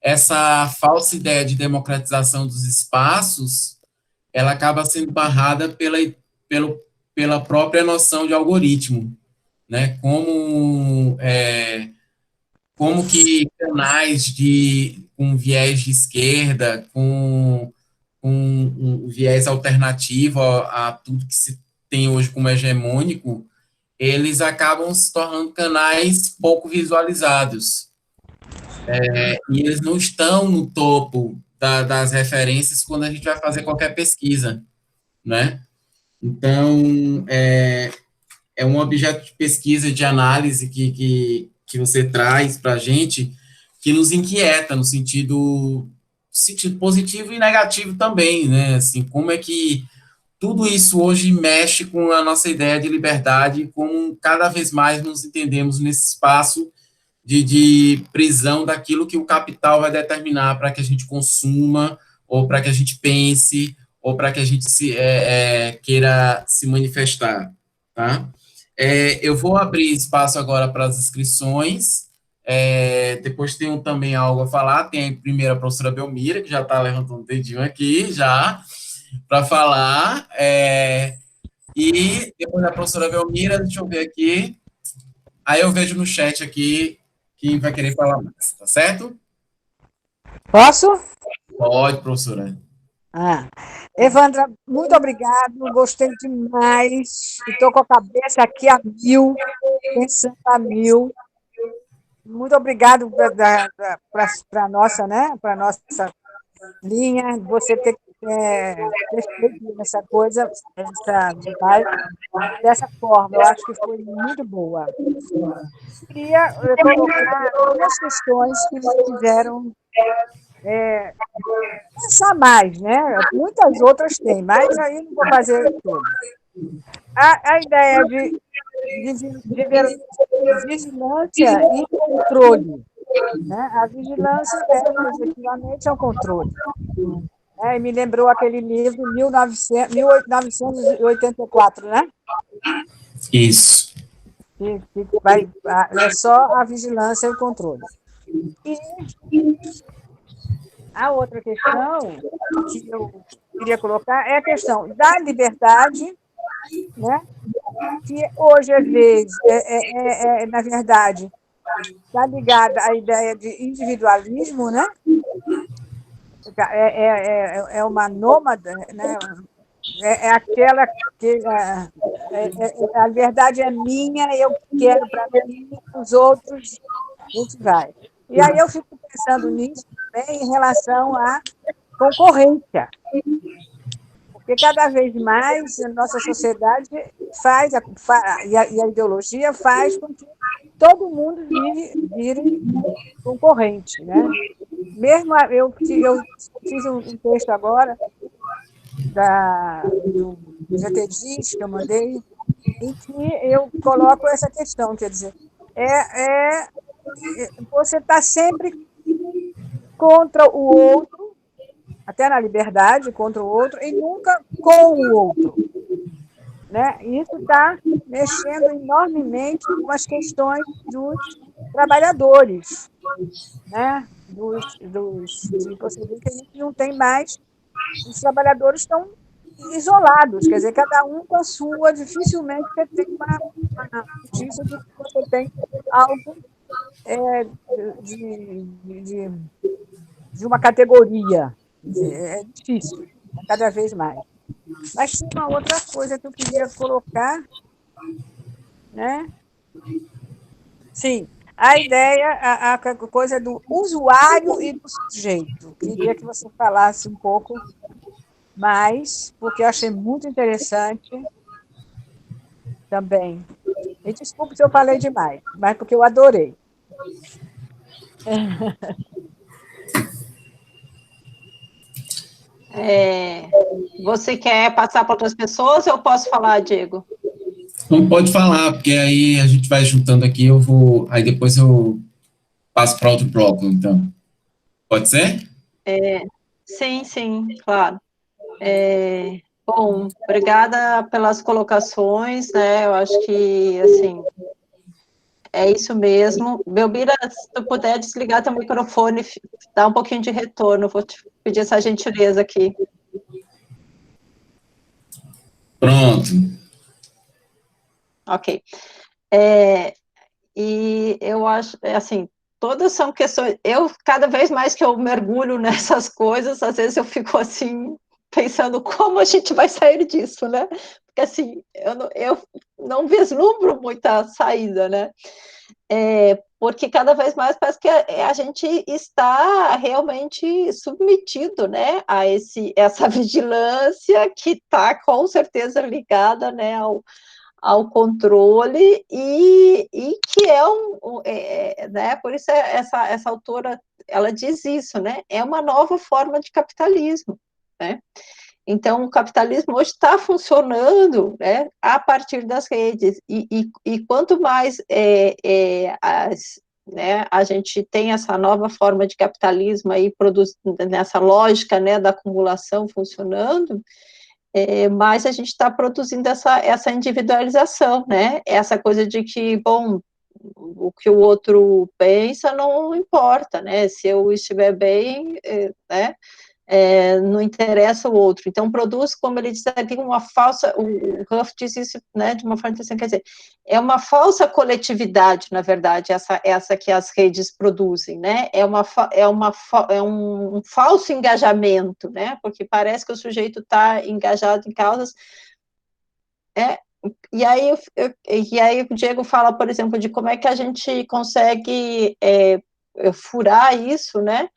essa falsa ideia de democratização dos espaços, ela acaba sendo barrada pela própria noção de algoritmo, né? Como que canais com viés de esquerda, com um viés alternativo a tudo que se tem hoje como hegemônico, eles acabam se tornando canais pouco visualizados. E eles não estão no topo das referências quando a gente vai fazer qualquer pesquisa, né? Então, é um objeto de pesquisa, de análise que você traz para a gente, que nos inquieta no sentido positivo e negativo também, né? Assim, como é que tudo isso hoje mexe com a nossa ideia de liberdade, como cada vez mais nos entendemos nesse espaço de prisão daquilo que o capital vai determinar para que a gente consuma, ou para que a gente pense, ou para que a gente queira se manifestar, tá? Eu vou abrir espaço agora para as inscrições. Depois tenho também algo a falar. Tem a primeira a professora Belmira, que já está levantando o dedinho aqui, já, para falar. E depois da professora Belmira, deixa eu ver aqui. Aí eu vejo no chat aqui quem vai querer falar mais, tá certo? Posso? Pode, professora. Evandra, muito obrigado, gostei demais. Estou com a cabeça aqui a mil, pensando a mil. Muito obrigado para a nossa, né? Para nossa linha, você ter feito essa coisa, dessa forma. Eu acho que foi muito boa. Queria colocar duas questões que me fizeram pensar mais, né? Muitas outras tem, mas aí não vou fazer todas. A ideia de vigilância e controle. Né? A vigilância efetivamente é um controle. E me lembrou aquele livro 1984, né? Isso. É só a vigilância e o controle. E a outra questão que eu queria colocar é a questão da liberdade, né? Que hoje, às vezes, na verdade, está ligada à ideia de individualismo, né? É uma nômade, né? É aquela que a liberdade é minha, eu quero para mim, os outros, a gente vai. E aí eu fico pensando nisso também em relação à concorrência. Porque cada vez mais a nossa sociedade e a ideologia faz com que todo mundo vire concorrente, né? Mesmo eu fiz um texto agora do GTDIS, que eu mandei, em que eu coloco essa questão, quer dizer, você está sempre contra o outro, até na liberdade, contra o outro, e nunca com o outro. Né? E isso está mexendo enormemente com as questões dos trabalhadores, né? Você vê que a gente não tem mais, os trabalhadores estão isolados, quer dizer, cada um com a sua, dificilmente você tem uma notícia de que você tem algo de uma categoria. Quer dizer, é difícil, cada vez mais. Mas tem uma outra coisa que eu queria colocar, né? Sim, a ideia, a coisa do usuário e do sujeito. Queria que você falasse um pouco mais, porque eu achei muito interessante também. E desculpe se eu falei demais, mas porque eu adorei. Você quer passar para outras pessoas ou eu posso falar, Diego? Não pode falar, porque aí a gente vai juntando aqui, aí depois eu passo para outro bloco, então. Pode ser? Sim, claro. Bom, obrigada pelas colocações, né? Eu acho que, assim, é isso mesmo. Belmira, se tu puder desligar teu microfone, dá um pouquinho de retorno, vou te pedir essa gentileza aqui. Pronto. Ok. E eu acho, assim, todas são questões. Cada vez mais que eu mergulho nessas coisas, às vezes eu fico assim, pensando como a gente vai sair disso, né? Porque assim, eu não vislumbro muita saída, né? Porque cada vez mais parece que a gente está realmente submetido, né, a essa vigilância que está com certeza ligada, né, ao controle e que né, por isso essa autora, ela diz isso, né, é uma nova forma de capitalismo, né, então o capitalismo hoje está funcionando, né, a partir das redes, e quanto mais né, a gente tem essa nova forma de capitalismo aí, nessa lógica, né, da acumulação funcionando, mas a gente está produzindo essa individualização, né, essa coisa de que, bom, o que o outro pensa não importa, né, se eu estiver bem, né, não interessa o outro. Então, produz, como ele diz aqui, uma falsa, o Huff diz isso, né, de uma forma interessante, quer dizer, é uma falsa coletividade, na verdade, essa que as redes produzem, né, é um falso engajamento, né, porque parece que o sujeito está engajado em causas, e aí o Diego fala, por exemplo, de como é que a gente consegue furar isso, né,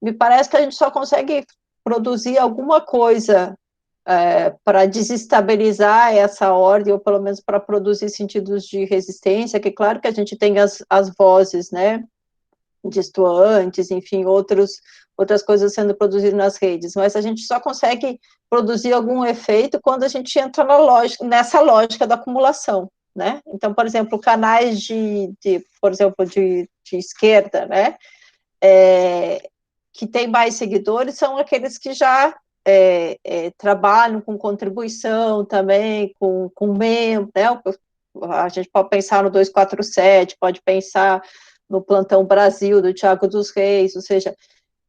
me parece que a gente só consegue produzir alguma coisa para desestabilizar essa ordem, ou pelo menos para produzir sentidos de resistência, que claro que a gente tem as vozes, né, distoantes, enfim, outras coisas sendo produzidas nas redes, mas a gente só consegue produzir algum efeito quando a gente entra nessa lógica da acumulação, né? Então, por exemplo, canais por exemplo, de esquerda, né, que tem mais seguidores são aqueles que já trabalham com contribuição também, com membro, né? A gente pode pensar no 247, pode pensar no Plantão Brasil, do Tiago dos Reis, ou seja,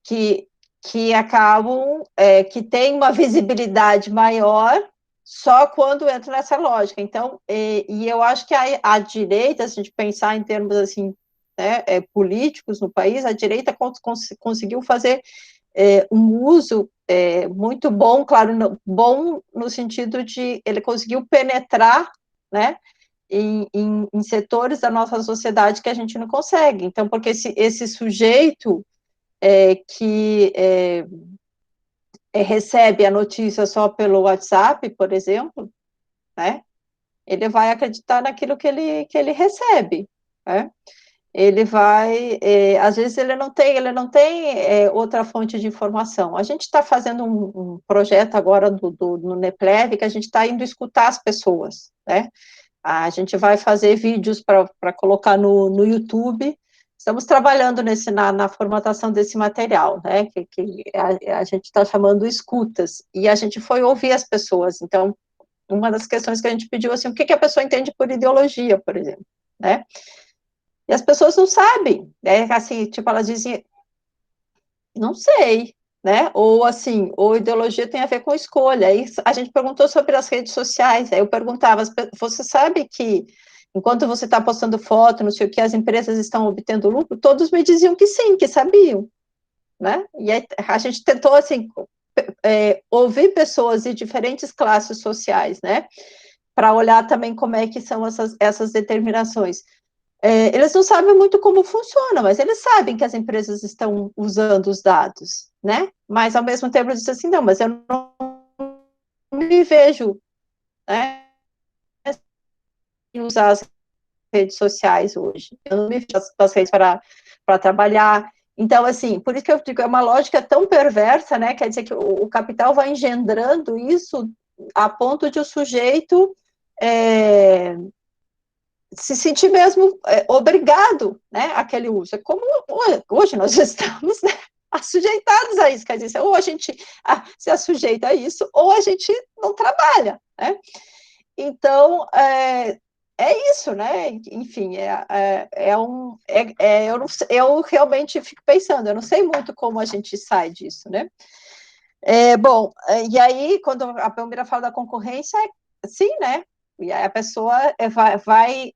que acabam, que tem uma visibilidade maior só quando entra nessa lógica. Então, e eu acho que a direita, se a gente pensar em termos, assim, né, políticos no país, a direita conseguiu fazer um uso muito bom, claro, bom no sentido de ele conseguiu penetrar, né, em setores da nossa sociedade que a gente não consegue. Então, porque esse sujeito que recebe a notícia só pelo WhatsApp, por exemplo, né, ele vai acreditar naquilo que ele recebe, né? Ele vai, às vezes ele não tem outra fonte de informação. A gente está fazendo um projeto agora no NEPLEV, que a gente está indo escutar as pessoas, né? A gente vai fazer vídeos para colocar no YouTube. Estamos trabalhando na formatação desse material, né? Que a gente está chamando escutas, e a gente foi ouvir as pessoas. Então, uma das questões que a gente pediu, assim, o que a pessoa entende por ideologia, por exemplo, né? E as pessoas não sabem, né? Assim, tipo, elas dizem, não sei, né? Ou assim, ou ideologia tem a ver com escolha. Aí a gente perguntou sobre as redes sociais, aí eu perguntava, você sabe que enquanto você está postando foto, não sei o que, as empresas estão obtendo lucro? Todos me diziam que sim, que sabiam, né? E aí a gente tentou, assim, ouvir pessoas de diferentes classes sociais, né? Para olhar também como é que são essas determinações. Eles não sabem muito como funciona, mas eles sabem que as empresas estão usando os dados, né? Mas, ao mesmo tempo, eles dizem assim, não, mas eu não me vejo, né, em usar as redes sociais hoje. Eu não me vejo nas redes para trabalhar. Então, assim, por isso que eu digo, é uma lógica tão perversa, né? Quer dizer que o capital vai engendrando isso a ponto de o sujeito se sentir mesmo obrigado, né, àquele uso. É como hoje nós estamos, né, assujeitados a isso, quer dizer, ou a gente se assujeita a isso, ou a gente não trabalha, né? Então, isso, né? Enfim, eu realmente fico pensando, eu não sei muito como a gente sai disso, né? Bom, e aí, quando a Belmira fala da concorrência, sim, né? E aí a pessoa vai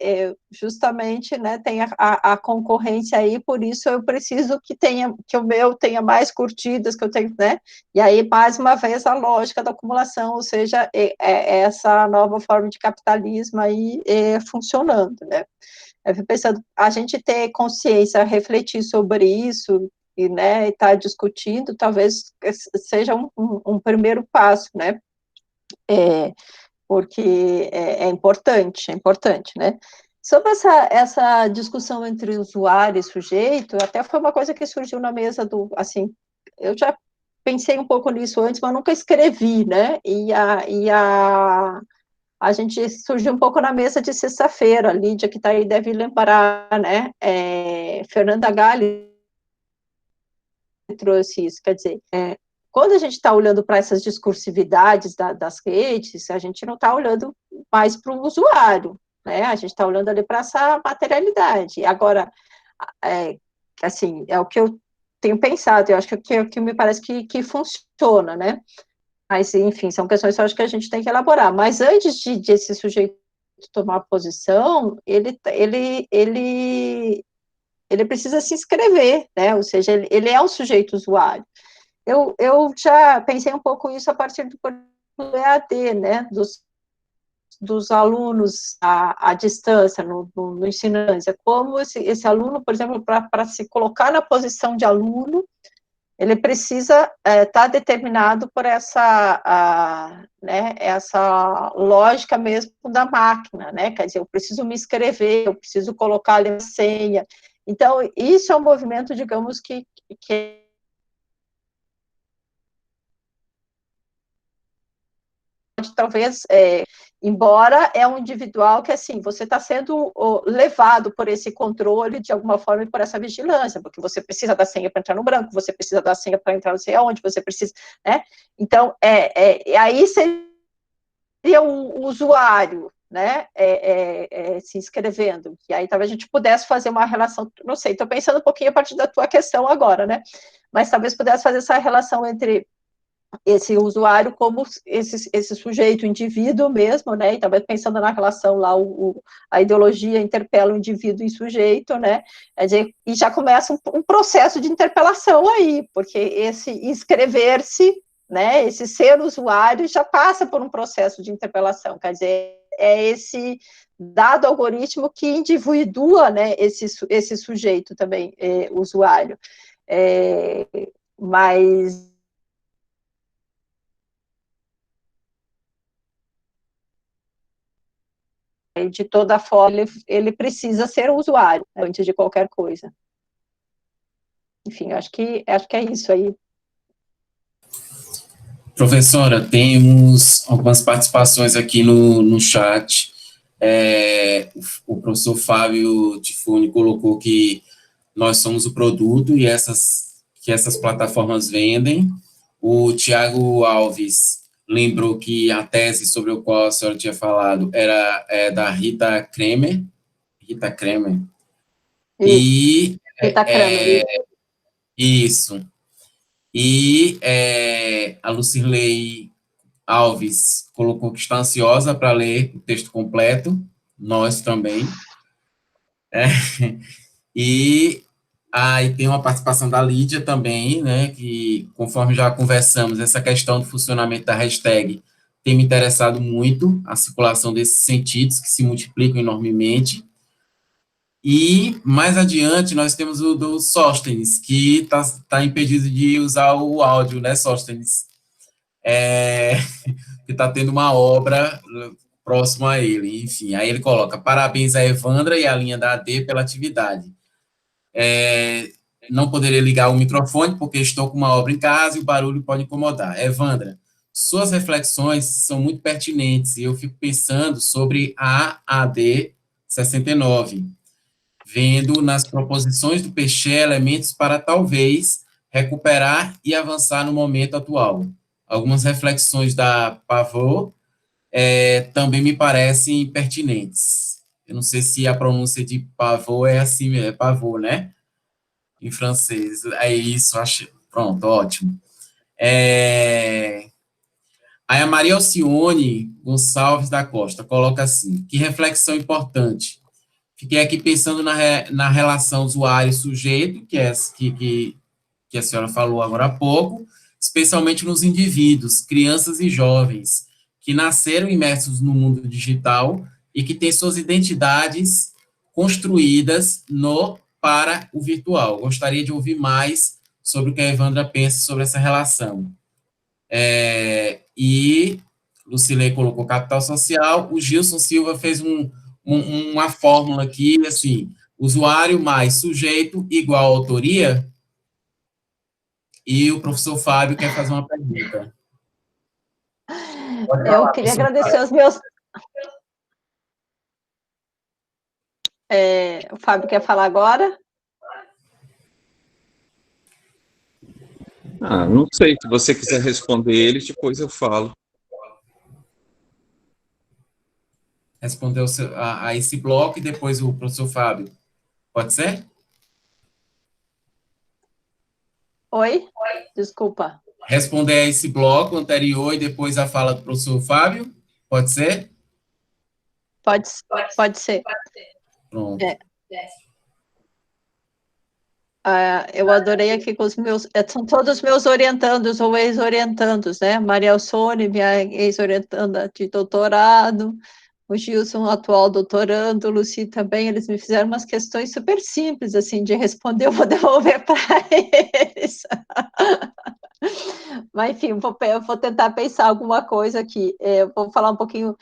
justamente, né, tem a concorrência aí, por isso eu preciso que o meu tenha mais curtidas, que eu tenho, né? E aí, mais uma vez, a lógica da acumulação, ou seja, essa nova forma de capitalismo aí funcionando, né? Eu fico pensando, a gente ter consciência, refletir sobre isso, e, né, estar discutindo, talvez seja um primeiro passo, né? Porque é importante, né? Sobre essa discussão entre usuário e sujeito, até foi uma coisa que surgiu na mesa assim, eu já pensei um pouco nisso antes, mas nunca escrevi, né? E a a gente surgiu um pouco na mesa de sexta-feira, a Lídia, que está aí, deve lembrar, né, Fernanda Galli trouxe isso, quer dizer, quando a gente está olhando para essas discursividades das redes, a gente não está olhando mais para o usuário, né, a gente está olhando ali para essa materialidade. Agora, assim, é o que eu tenho pensado, eu acho que me parece que funciona, né, mas, enfim, são questões que eu acho que a gente tem que elaborar. Mas antes de esse sujeito tomar posição, ele precisa se inscrever, né? Ou seja, ele é um sujeito usuário. Eu já pensei um pouco isso a partir do EAD, né? Dos alunos à distância, no ensino à distância. Como esse aluno, por exemplo, para se colocar na posição de aluno, ele precisa estar determinado por né, essa lógica mesmo da máquina, né? Quer dizer, eu preciso me inscrever, eu preciso colocar ali a senha. Então, isso é um movimento, digamos, que talvez, embora é um individual que, assim, você está sendo levado por esse controle, de alguma forma, e por essa vigilância, porque você precisa da senha para entrar no branco, você precisa da senha para entrar não sei aonde, você precisa, né? Então, aí seria o usuário, né, se inscrevendo, e aí talvez a gente pudesse fazer uma relação, não sei, estou pensando um pouquinho a partir da tua questão agora, né, mas talvez pudesse fazer essa relação entre esse usuário como esse sujeito, indivíduo mesmo, né, e talvez pensando na relação lá, a ideologia interpela o indivíduo em sujeito, né, e já começa um processo de interpelação aí, porque esse inscrever-se, né, esse ser usuário já passa por um processo de interpelação, quer dizer, é esse dado algoritmo que individua, né, esse sujeito também, usuário, mas de toda forma, ele precisa ser usuário, né, antes de qualquer coisa. Enfim, acho que é isso aí. Professora, temos algumas participações aqui no chat. O professor Fábio Tifone colocou que nós somos o produto e que essas plataformas vendem. O Tiago Alves lembrou que a tese sobre a qual a senhora tinha falado era da Rita Kremer. Rita Kremer. Isso. Rita Kremer. Isso. E a Lucirlei Alves colocou que está ansiosa para ler o texto completo, nós também. E aí tem uma participação da Lídia também, né, que, conforme já conversamos, essa questão do funcionamento da hashtag tem me interessado muito, a circulação desses sentidos que se multiplicam enormemente. E, mais adiante, nós temos o do Sóstenes, que está impedido de usar o áudio, né, Sóstenes? Que está tendo uma obra próxima a ele, enfim. Aí ele coloca, parabéns a Evandra e a linha da AD pela atividade. Não poderia ligar o microfone, porque estou com uma obra em casa e o barulho pode incomodar. Evandra, suas reflexões são muito pertinentes, e eu fico pensando sobre a AD 69, vendo nas proposições do Peixe elementos para talvez recuperar e avançar no momento atual. Algumas reflexões da Pavot também me parecem pertinentes. Eu não sei se a pronúncia de Pavot é assim, é Pavot, né? Em francês. É isso, acho. Pronto, ótimo. Aí a Maria Alcione Gonçalves da Costa coloca assim, que reflexão importante. Fiquei aqui pensando na relação usuário-sujeito, que a senhora falou agora há pouco, especialmente nos indivíduos, crianças e jovens, que nasceram imersos no mundo digital e que têm suas identidades construídas para o virtual. Gostaria de ouvir mais sobre o que a Evandra pensa sobre essa relação. E Lucilei colocou capital social, o Gilson Silva fez uma fórmula aqui, assim, usuário mais sujeito igual autoria, e o professor Fábio quer fazer uma pergunta. Eu queria agradecer O Fábio quer falar agora? Não sei, se você quiser responder eles, depois eu falo. Responder a esse bloco e depois o professor Fábio. Pode ser? Oi? Desculpa. Responder a esse bloco anterior e depois a fala do professor Fábio? Pode ser? Pode ser. Pronto. Eu adorei aqui com os meus, são todos meus orientandos ou ex-orientandos, né? Maria Alcione, minha ex-orientanda de doutorado, o Gilson, atual doutorando, o Luci também, eles me fizeram umas questões super simples, assim, de responder, eu vou devolver para eles. Mas, enfim, eu vou tentar pensar alguma coisa aqui. Eu vou falar um pouquinho,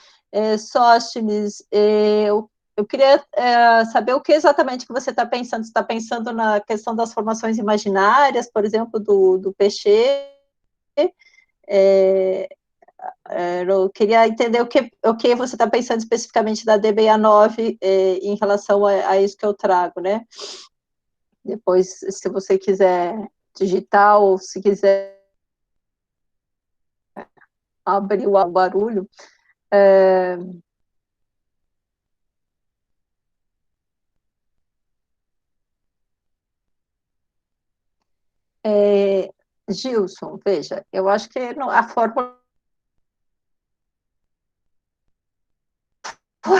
Sóstenes, eu queria saber o que exatamente que você está pensando. Você está pensando na questão das formações imaginárias, por exemplo, do Peixe. Eu queria entender o que você está pensando especificamente da DB69 em relação a isso que eu trago, né? Depois, se você quiser digitar ou se quiser abrir o barulho. Gilson, veja, eu acho que a fórmula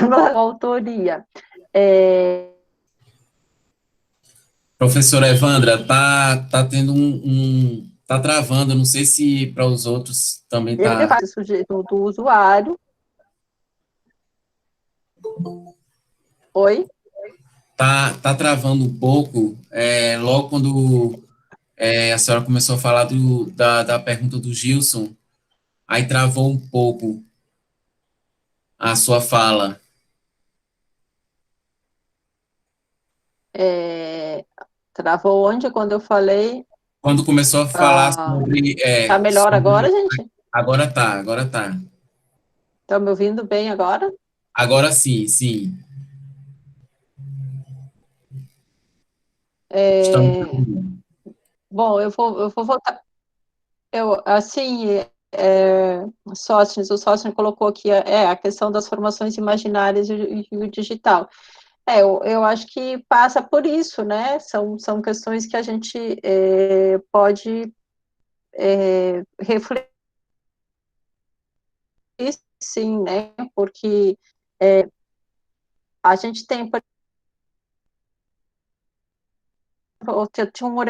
da autoria. Professora Evandra, tá tendo tá travando, não sei se para os outros também Ele tá. faz o sujeito do usuário. Oi? Tá travando um pouco, logo quando a senhora começou a falar da pergunta do Gilson, aí travou um pouco a sua fala. Travou onde quando eu falei? Quando começou a falar sobre... Tá melhor agora, gente? Agora tá. Estão me ouvindo bem agora? Agora sim, sim. Estamos ouvindo. Bom, eu vou voltar. Sóstenes, o Sóstenes colocou aqui a questão das formações imaginárias e o digital. Eu acho que passa por isso, né? São questões que a gente pode refletir, sim, né? Porque a gente tem, eu tinha um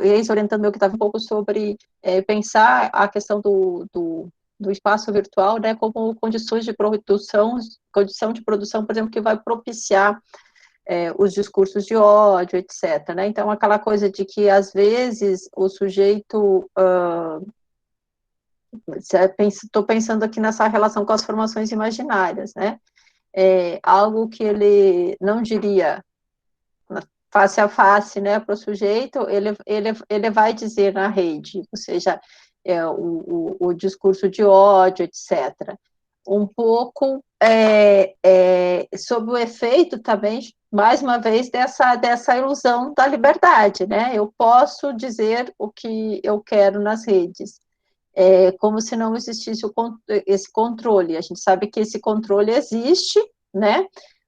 ex-orientando meu que estava um pouco sobre pensar a questão do espaço virtual, né, como condição de produção, por exemplo, que vai propiciar os discursos de ódio, etc. Né? Então, aquela coisa de que, às vezes, o sujeito... Estou pensando aqui nessa relação com as formações imaginárias, né? Algo que ele não diria face a face, né, para o sujeito, ele vai dizer na rede, ou seja, o discurso de ódio, etc. Um pouco sob o efeito também, mais uma vez, dessa ilusão da liberdade, né? Eu posso dizer o que eu quero nas redes, como se não existisse esse controle. A gente sabe que esse controle existe, né?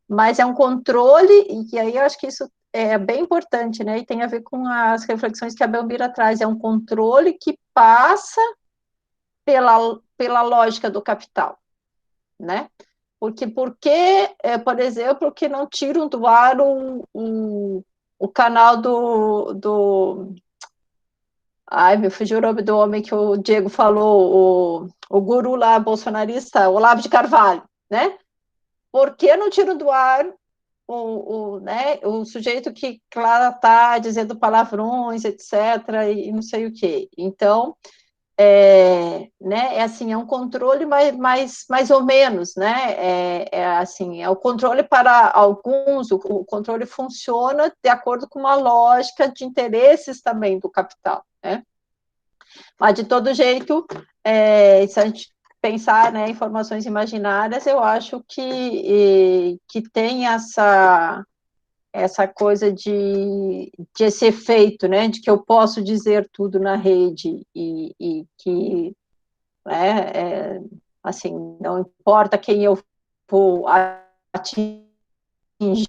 Mas é um controle, e aí eu acho que isso é bem importante, né? E tem a ver com as reflexões que a Belmira traz. É um controle que passa pela lógica do capital, né? Porque, por exemplo, que não tiram do ar o canal Ai, me fugiu o nome do homem que o Diego falou, o guru lá bolsonarista, Olavo de Carvalho, né? Por que não tiram do ar né, o sujeito que, claro, está dizendo palavrões, etc., e não sei o quê? Então, né, assim, é um controle mais ou menos, né? Assim, é o controle para alguns, o controle funciona de acordo com uma lógica de interesses também do capital, né? Mas, de todo jeito, se a gente pensar, né, informações imaginárias, eu acho que tem essa coisa de esse efeito, né, de que eu posso dizer tudo na rede e que, né, assim, não importa quem eu vou atingir,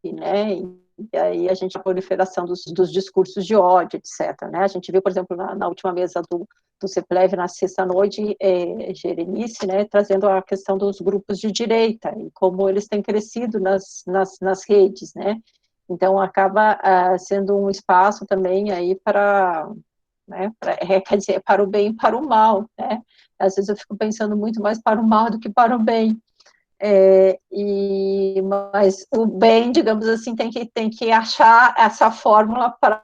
né, e aí a gente, a proliferação dos discursos de ódio, etc., né, a gente viu, por exemplo, na última mesa do CEPLEV, na sexta-noite, Gerenice, né, trazendo a questão dos grupos de direita, e como eles têm crescido nas redes, né, então acaba sendo um espaço também aí para, né, quer dizer, para o bem e para o mal, né, às vezes eu fico pensando muito mais para o mal do que para o bem, mas o bem, digamos assim, tem que achar essa fórmula para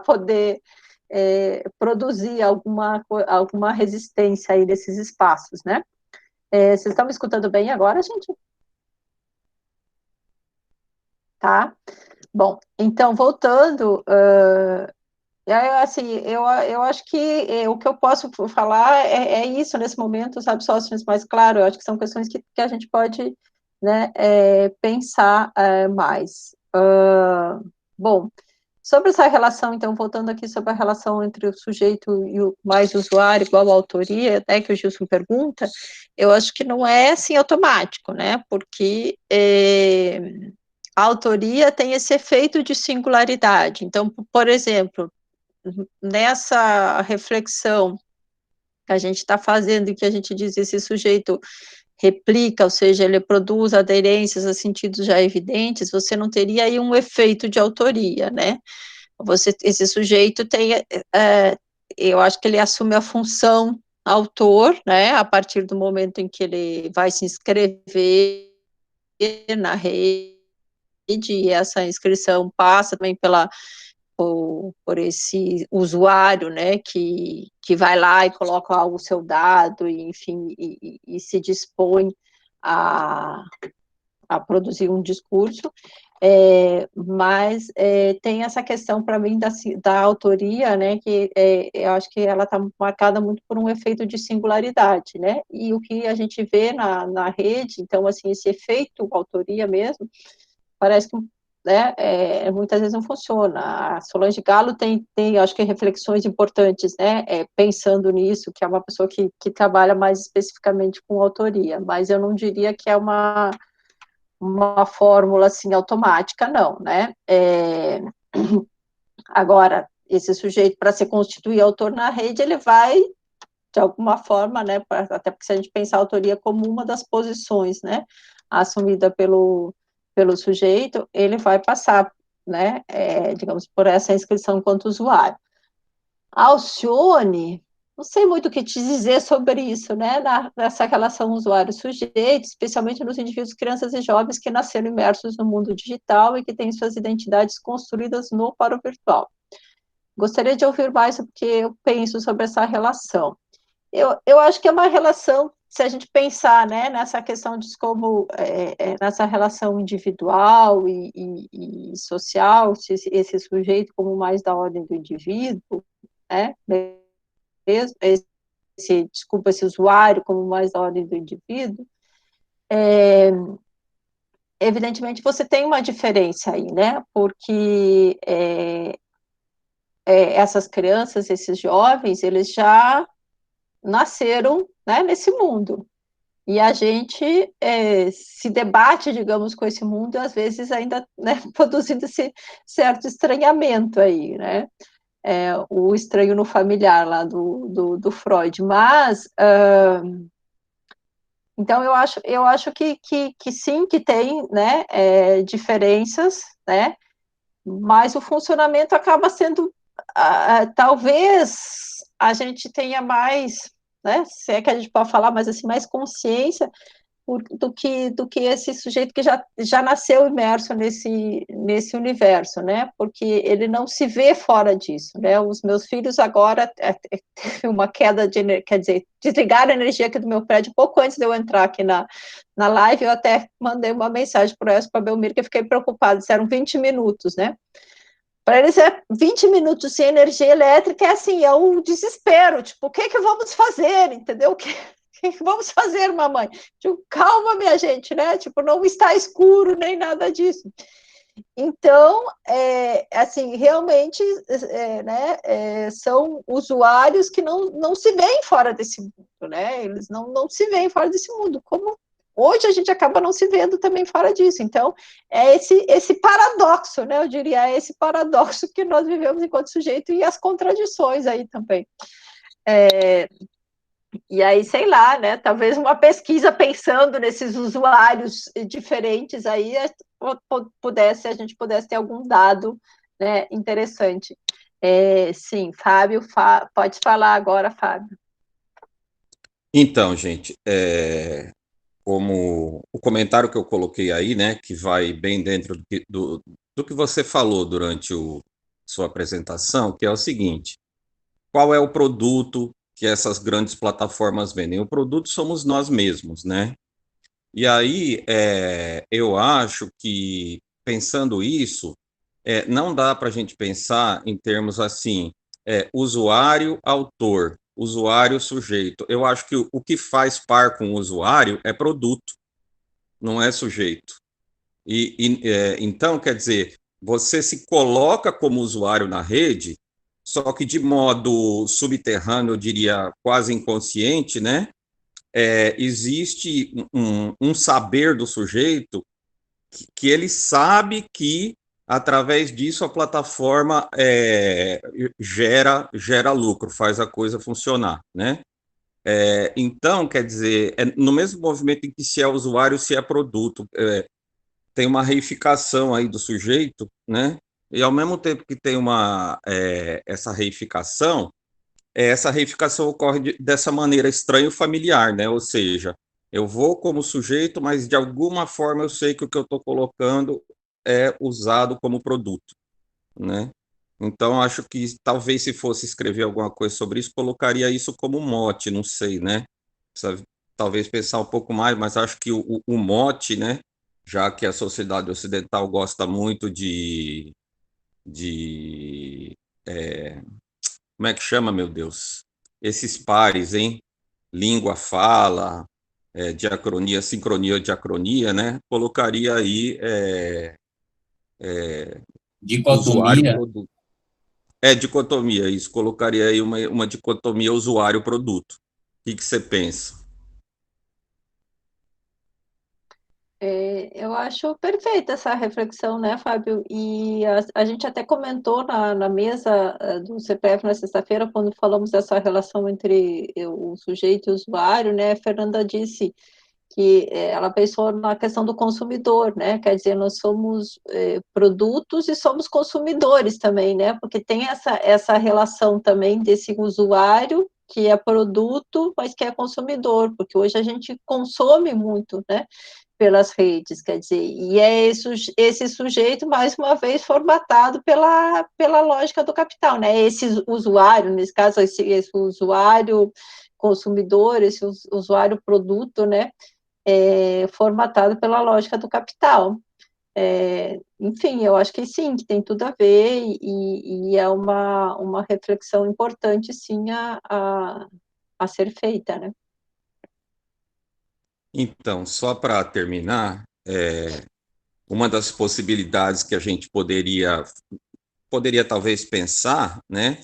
poder produzir alguma resistência aí desses espaços, né? Vocês estão me escutando bem agora, gente? Tá? Bom, então, voltando, assim, eu acho que o que eu posso falar é isso nesse momento, sabe, só assim, mais claro, eu acho que são questões que a gente pode, né, pensar mais. Bom, sobre essa relação, então, voltando aqui sobre a relação entre o sujeito e o mais usuário, igual a autoria, até que o Gilson pergunta, eu acho que não é assim automático, né? Porque a autoria tem esse efeito de singularidade. Então, por exemplo, nessa reflexão que a gente está fazendo e que a gente diz esse sujeito replica, ou seja, ele produz aderências a sentidos já evidentes, você não teria aí um efeito de autoria, né? Esse sujeito tem, eu acho que ele assume a função autor, né, a partir do momento em que ele vai se inscrever na rede, e essa inscrição passa também por esse usuário, né, que vai lá e coloca o seu dado, e, enfim, e se dispõe a produzir um discurso, mas tem essa questão, para mim, da autoria, né, que eu acho que ela está marcada muito por um efeito de singularidade, né, e o que a gente vê na rede, então, assim, esse efeito autoria mesmo, parece que, né, muitas vezes não funciona. A Solange Galo tem acho que, reflexões importantes, né, pensando nisso, que é uma pessoa que trabalha mais especificamente com autoria, mas eu não diria que é uma fórmula, assim, automática, não, né, agora, esse sujeito, para se constituir autor na rede, ele vai, de alguma forma, né, até porque se a gente pensar a autoria como uma das posições, né, assumida pelo sujeito, ele vai passar, né, digamos, por essa inscrição enquanto usuário. A Alcione, não sei muito o que te dizer sobre isso, né, nessa relação usuário-sujeito, especialmente nos indivíduos, crianças e jovens que nasceram imersos no mundo digital e que têm suas identidades construídas no para o virtual. Gostaria de ouvir mais o que eu penso sobre essa relação. Eu acho que é uma relação, se a gente pensar, né, nessa questão de como, nessa relação individual e social, esse sujeito como mais da ordem do indivíduo, né, mesmo, esse usuário como mais da ordem do indivíduo, evidentemente você tem uma diferença aí, né, porque essas crianças, esses jovens, eles já nasceram, né, nesse mundo, e a gente se debate, digamos, com esse mundo, e às vezes ainda, né, produzindo esse certo estranhamento aí, né, o estranho no familiar lá do Freud, mas, então eu acho que sim, que tem, né, diferenças, né, mas o funcionamento acaba sendo, talvez a gente tenha mais, né, se é que a gente pode falar, mas assim, mais consciência do que esse sujeito que já nasceu imerso nesse universo, né, porque ele não se vê fora disso, né, os meus filhos agora teve uma queda de energia, quer dizer, desligaram a energia aqui do meu prédio pouco antes de eu entrar aqui na live, eu até mandei uma mensagem para o Belmiro, que eu fiquei preocupada, disseram 20 minutos, né, Para eles é 20 minutos sem energia elétrica, é assim, é um desespero, tipo, o que que vamos fazer, entendeu? O que vamos fazer, mamãe? Tipo, calma, minha gente, né? Tipo, não está escuro nem nada disso. Então, assim, realmente, são usuários que não se veem fora desse mundo, né? Eles não se veem fora desse mundo, como hoje a gente acaba não se vendo também fora disso. Então, é esse paradoxo, né? Eu diria, é esse paradoxo que nós vivemos enquanto sujeito e as contradições aí também. E aí, sei lá, né? Talvez uma pesquisa pensando nesses usuários diferentes aí a gente pudesse ter algum dado, né, interessante. Sim, Fábio, pode falar agora, Fábio. Então, gente, como o comentário que eu coloquei aí, né, que vai bem dentro do que você falou durante sua apresentação, que é o seguinte: qual é o produto que essas grandes plataformas vendem? O produto somos nós mesmos, né? E aí, eu acho que, pensando isso, não dá para a gente pensar em termos assim, usuário, autor, usuário, sujeito. Eu acho que o que faz par com o usuário é produto, não é sujeito. Então, quer dizer, você se coloca como usuário na rede, só que de modo subterrâneo, eu diria quase inconsciente, né? Existe um saber do sujeito que ele sabe que, através disso, a plataforma gera lucro, faz a coisa funcionar, né? Então, quer dizer, no mesmo movimento em que se é usuário, se é produto, tem uma reificação aí do sujeito, né? E ao mesmo tempo que tem essa reificação ocorre dessa maneira estranho familiar, né? Ou seja, eu vou como sujeito, mas de alguma forma eu sei que o que eu estou colocando é usado como produto, né? Então, acho que talvez se fosse escrever alguma coisa sobre isso, colocaria isso como mote, não sei, né? Precisa talvez pensar um pouco mais, mas acho que o mote, né? Já que a sociedade ocidental gosta muito de como é que chama, meu Deus? Esses pares, hein? Língua, fala, diacronia, sincronia, diacronia, né? Colocaria aí usuário, Dicotomia. produto. Dicotomia, isso. Colocaria aí uma dicotomia usuário-produto. O que você pensa? Eu acho perfeita essa reflexão, né, Fábio? E a gente até comentou na mesa do CPF na sexta-feira, quando falamos dessa relação entre o sujeito e o usuário, né? A Fernanda disse que ela pensou na questão do consumidor, né? Quer dizer, nós somos produtos e somos consumidores também, né? Porque tem essa relação também desse usuário que é produto, mas que é consumidor, porque hoje a gente consome muito, né? Pelas redes, quer dizer, e é esse sujeito, mais uma vez, formatado pela lógica do capital, né? Esse usuário, nesse caso, esse usuário consumidor, esse usuário produto, né? Formatado pela lógica do capital. Enfim, eu acho que sim, que tem tudo a ver, e é uma reflexão importante, sim, a ser feita, né? Então, só para terminar, uma das possibilidades que a gente poderia talvez pensar, né,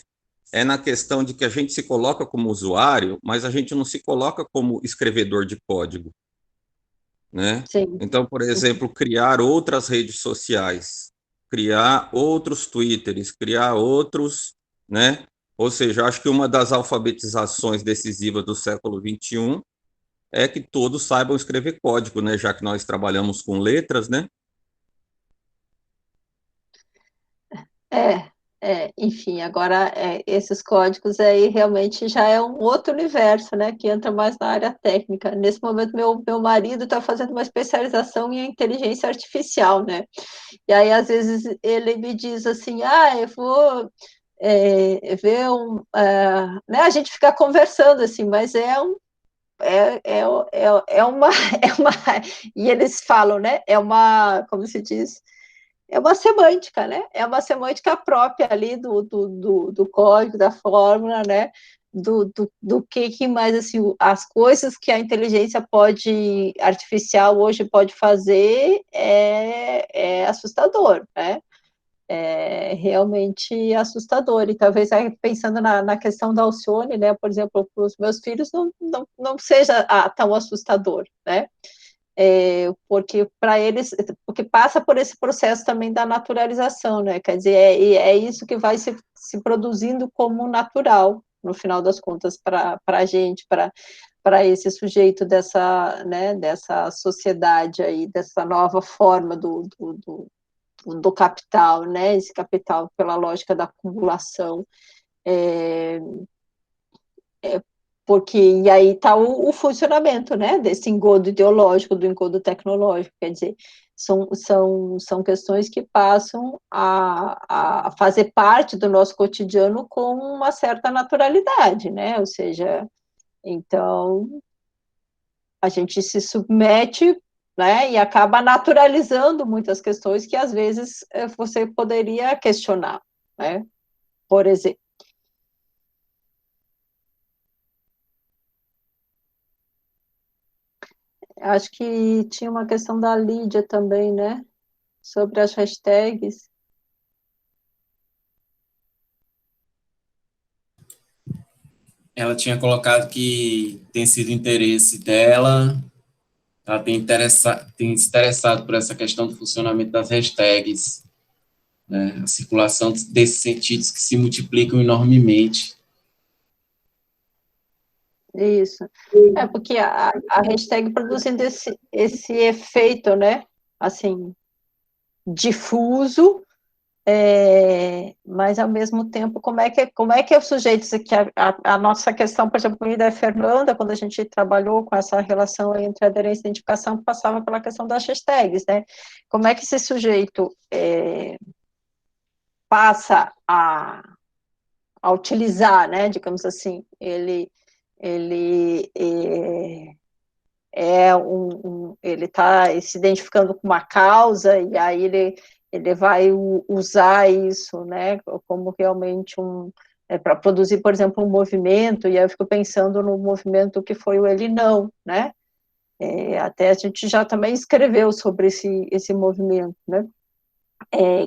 é na questão de que a gente se coloca como usuário, mas a gente não se coloca como escrevedor de código, né? Sim. Então, por exemplo, criar outras redes sociais, criar outros Twitters, criar outros, né? Ou seja, acho que uma das alfabetizações decisivas do século XXI é que todos saibam escrever código, né? Já que nós trabalhamos com letras, né? Enfim, agora esses códigos aí realmente já é um outro universo, né, que entra mais na área técnica. Nesse momento, meu marido está fazendo uma especialização em inteligência artificial, né, e aí às vezes ele me diz assim, eu vou ver né, a gente fica conversando assim, mas é uma, e eles falam, né, como se diz, é uma semântica, né? É uma semântica própria ali do código, da fórmula, né? Do que mais, assim, as coisas que a inteligência artificial hoje pode fazer é assustador, né? É realmente assustador, e talvez pensando na questão da Alcione, né, por exemplo, para os meus filhos não seja tão assustador, né, porque para eles, porque passa por esse processo também da naturalização, né, quer dizer, é isso que vai se produzindo como natural, no final das contas, para a gente, para esse sujeito dessa, né, dessa sociedade aí, dessa nova forma do capital, né? Esse capital pela lógica da acumulação, porque e aí está o funcionamento, né? Desse engodo ideológico, do engodo tecnológico, quer dizer, são questões que passam a fazer parte do nosso cotidiano com uma certa naturalidade, né? Ou seja, então a gente se submete, né, e acaba naturalizando muitas questões que às vezes você poderia questionar, né, por exemplo. Acho que tinha uma questão da Lídia também, né, sobre as hashtags. Ela tinha colocado que tem sido interesse dela, ela tem se interessado por essa questão do funcionamento das hashtags, né, a circulação desses sentidos que se multiplicam enormemente. Isso. Porque a hashtag produzindo esse efeito, né, assim, difuso, mas ao mesmo tempo, como é que o sujeito, que a nossa questão, por exemplo, e da Fernanda, quando a gente trabalhou com essa relação entre aderência e identificação, passava pela questão das hashtags, né? Como é que esse sujeito passa a utilizar, né, digamos assim, ele ele está se identificando com uma causa, e aí ele vai usar isso, né, como realmente para produzir, por exemplo, um movimento, e aí eu fico pensando no movimento que foi o Ele Não, né, até a gente já também escreveu sobre esse movimento, né,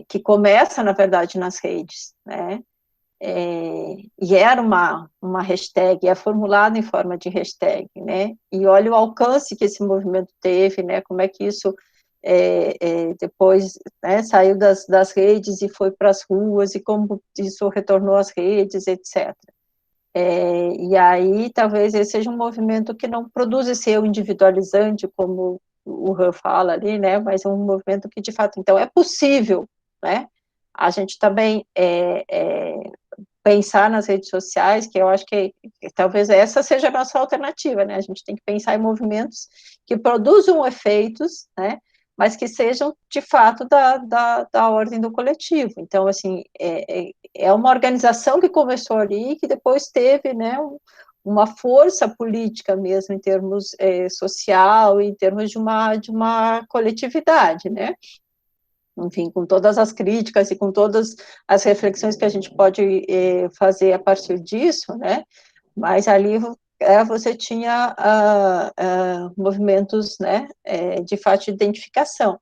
que começa, na verdade, nas redes, né, e era uma hashtag, é formulado em forma de hashtag, né, e olha o alcance que esse movimento teve, né, como é que isso depois, né, saiu das redes e foi para as ruas, e como isso retornou às redes, etc. E aí talvez esse seja um movimento que não produz esse eu individualizante, como o Han fala ali, né, mas é um movimento que, de fato, então é possível, né, a gente também pensar nas redes sociais, que eu acho que talvez essa seja a nossa alternativa, né? A gente tem que pensar em movimentos que produzam efeitos, né? Mas que sejam, de fato, da ordem do coletivo. Então, assim, é uma organização que começou ali, que depois teve, né, uma força política mesmo, em termos social, em termos de uma coletividade, né? Enfim, com todas as críticas e com todas as reflexões que a gente pode fazer a partir disso, né, mas ali você tinha movimentos, né, de fato de identificação.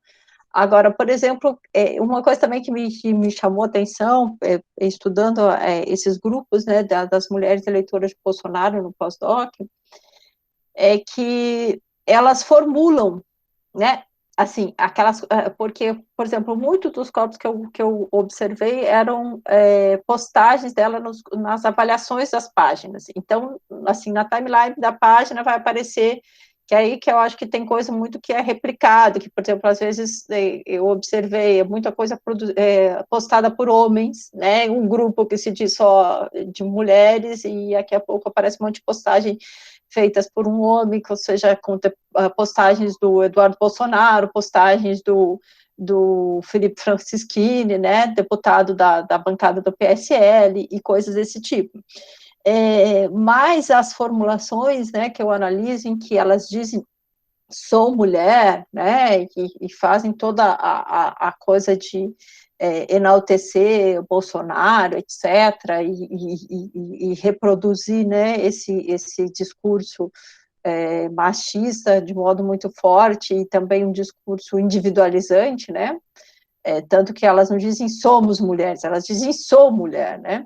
Agora, por exemplo, uma coisa também que me chamou a atenção, estudando esses grupos, né, das mulheres eleitoras de Bolsonaro no pós-doc, é que elas formulam, né, assim, porque, por exemplo, muitos dos corpos que eu observei eram postagens dela nas avaliações das páginas. Então, assim, na timeline da página vai aparecer que aí que eu acho que tem coisa muito que é replicado, que, por exemplo, às vezes eu observei muita coisa postada por homens, né, um grupo que se diz só de mulheres, e daqui a pouco aparece um monte de postagem feitas por um homem, ou seja, com postagens do Eduardo Bolsonaro, postagens do Felipe Francischini, né, deputado da bancada do PSL, e coisas desse tipo. Mas as formulações, né, que eu analiso, em que elas dizem sou mulher, né, e fazem toda a coisa de enaltecer o Bolsonaro, etc., e reproduzir, né, esse discurso machista de modo muito forte, e também um discurso individualizante, né, tanto que elas não dizem somos mulheres, elas dizem sou mulher, né,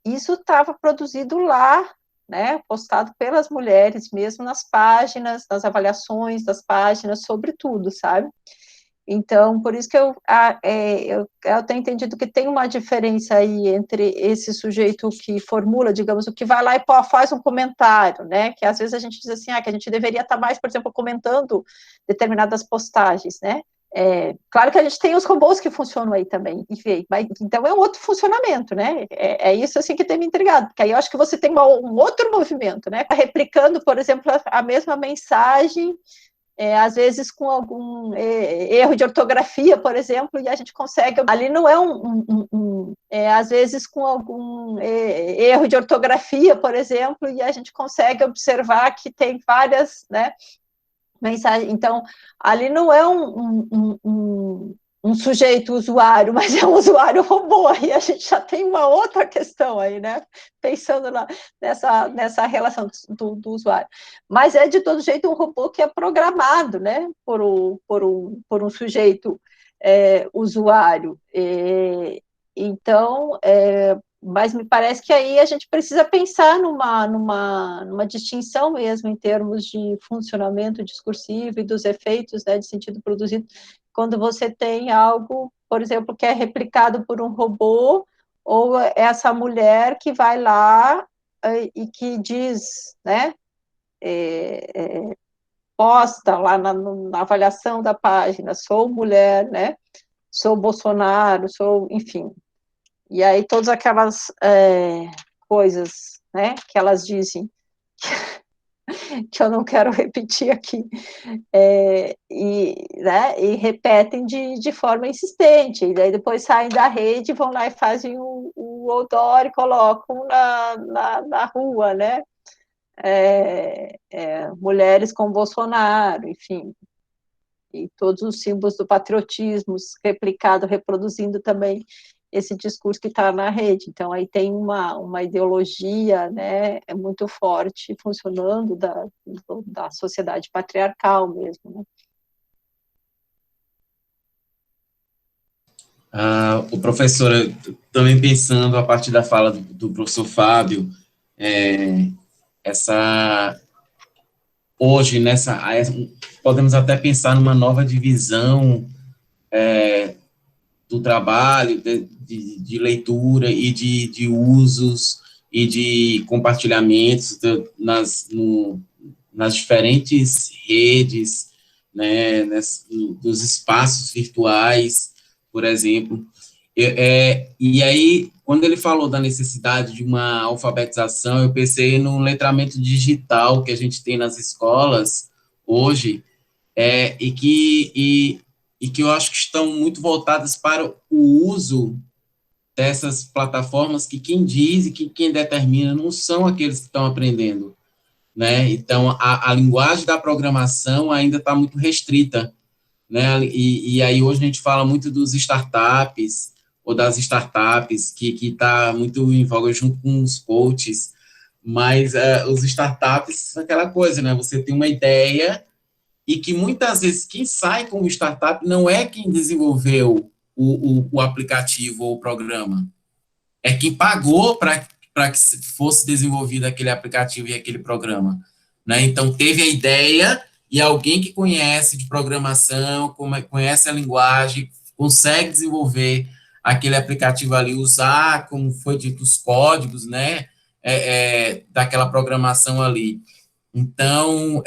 isso estava produzido lá, né, postado pelas mulheres mesmo nas páginas, nas avaliações das páginas, sobre tudo, sabe? Então, por isso que eu tenho entendido que tem uma diferença aí entre esse sujeito que formula, digamos, o que vai lá e faz um comentário, né, que às vezes a gente diz assim, que a gente deveria estar mais, por exemplo, comentando determinadas postagens, né, claro que a gente tem os robôs que funcionam aí também, enfim, mas, então é um outro funcionamento, né, isso assim que tem me intrigado, porque aí eu acho que você tem um outro movimento, né, replicando, por exemplo, a mesma mensagem, às vezes com algum erro de ortografia, por exemplo, e a gente consegue, ali não é às vezes com algum erro de ortografia, por exemplo, e a gente consegue observar que tem várias, né, mensagens, então, ali não é um sujeito usuário, mas é um usuário robô, e a gente já tem uma outra questão aí, né, pensando nessa relação do usuário. Mas é, de todo jeito, um robô que é programado, né, por um sujeito usuário. Então, mas me parece que aí a gente precisa pensar numa distinção mesmo em termos de funcionamento discursivo e dos efeitos, né, de sentido produzido, quando você tem algo, por exemplo, que é replicado por um robô, ou essa mulher que vai lá e que diz, né, posta lá na avaliação da página, sou mulher, né, sou Bolsonaro, enfim. E aí todas aquelas coisas, né, que elas dizem, que eu não quero repetir aqui, né, e repetem de forma insistente, e daí depois saem da rede, vão lá e fazem o outdoor e colocam na rua, né, mulheres com Bolsonaro, enfim, e todos os símbolos do patriotismo replicado, reproduzindo também esse discurso que está na rede. Então, aí tem uma ideologia, né, muito forte funcionando da sociedade patriarcal mesmo, né? O professor, também pensando a partir da fala do professor Fábio, hoje, podemos até pensar numa nova divisão do trabalho, de leitura e de usos e de compartilhamentos nas diferentes redes, né, dos espaços virtuais, por exemplo. E aí, quando ele falou da necessidade de uma alfabetização, eu pensei no letramento digital que a gente tem nas escolas hoje, e que eu acho que estão muito voltadas para o uso dessas plataformas, que quem diz e que quem determina não são aqueles que estão aprendendo, né? Então, a linguagem da programação ainda está muito restrita, né? E aí hoje a gente fala muito dos startups, ou das startups, que está muito em voga junto com os coaches, mas os startups são aquela coisa, né? Você tem uma ideia, e que muitas vezes quem sai como startup não é quem desenvolveu o aplicativo ou o programa, é quem pagou para que fosse desenvolvido aquele aplicativo e aquele programa, né? Então, teve a ideia, e alguém que conhece de programação, conhece a linguagem, consegue desenvolver aquele aplicativo ali, usar, como foi dito, os códigos, né, daquela programação ali. Então,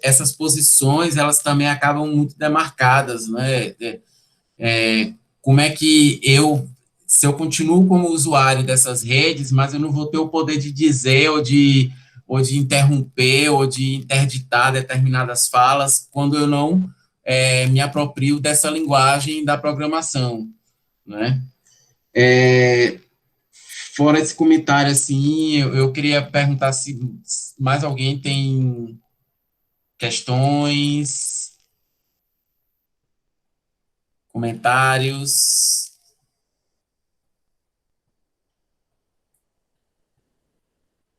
essas posições, elas também acabam muito demarcadas, né? Como é que se eu continuo como usuário dessas redes, mas eu não vou ter o poder de dizer, ou de interromper, ou de interditar determinadas falas, quando eu não me aproprio dessa linguagem da programação, né? Fora esse comentário, assim, eu queria perguntar se mais alguém questões, comentários.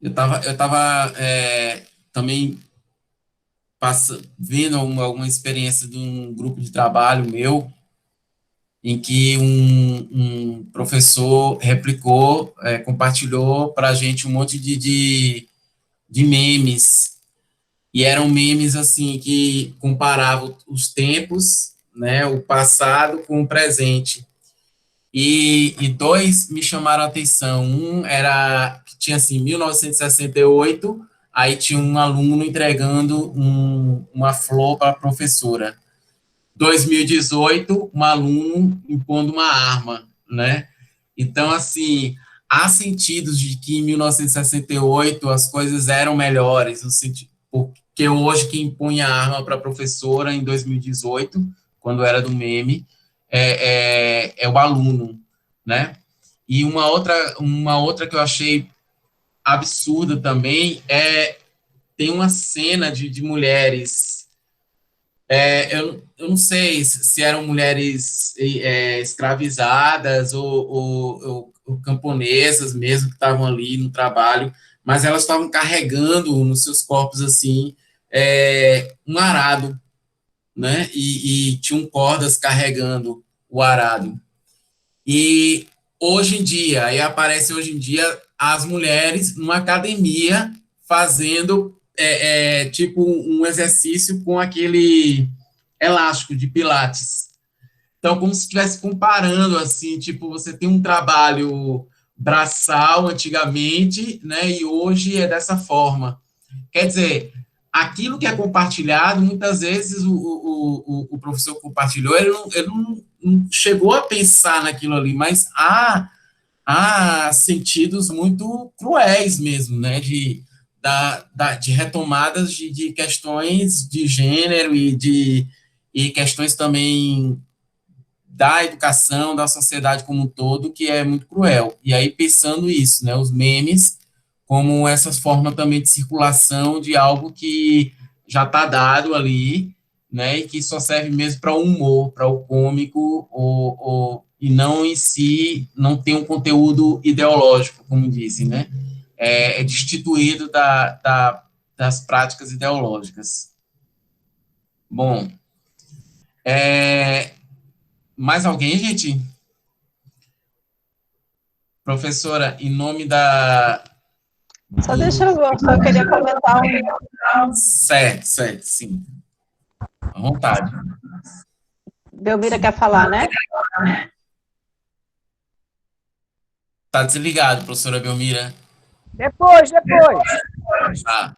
Eu tava também vendo alguma experiência de um grupo de trabalho meu, em que um professor replicou, compartilhou para a gente um monte de memes, e eram memes, assim, que comparavam os tempos, né, o passado com o presente. E dois me chamaram a atenção. Um era que tinha assim 1968, aí tinha um aluno entregando uma flor para a professora. 2018, um aluno impondo uma arma, né? Então, assim, há sentidos de que em 1968 as coisas eram melhores, no sentido, porque hoje quem impunha a arma para a professora em 2018, quando era do meme, é o aluno, né? E uma outra que eu achei absurda também tem uma cena de mulheres, eu não sei se eram mulheres escravizadas ou camponesas mesmo que estavam ali no trabalho, mas elas estavam carregando nos seus corpos assim um arado, né? E tinham cordas carregando o arado. E hoje em dia, aí aparece hoje em dia as mulheres numa academia fazendo tipo um exercício com aquele elástico de pilates. Então, como se estivesse comparando, assim, tipo, você tem um trabalho braçal antigamente, né, e hoje é dessa forma. Quer dizer, aquilo que é compartilhado, muitas vezes o professor compartilhou, ele não chegou a pensar naquilo ali, mas há sentidos muito cruéis mesmo, né, de retomadas de questões de gênero e questões também da educação, da sociedade como um todo, que é muito cruel. E aí, pensando isso, né, os memes como essas formas também de circulação de algo que já está dado ali, né, e que só serve mesmo para o humor, para o cômico, e não em si, não tem um conteúdo ideológico, como dizem, né, é destituído das práticas ideológicas. Bom, mais alguém, gente? Professora, em nome Só queria comentar Certo, sim. À vontade. Belmira quer falar, né? Tá desligado, professora Belmira. Depois. Tá.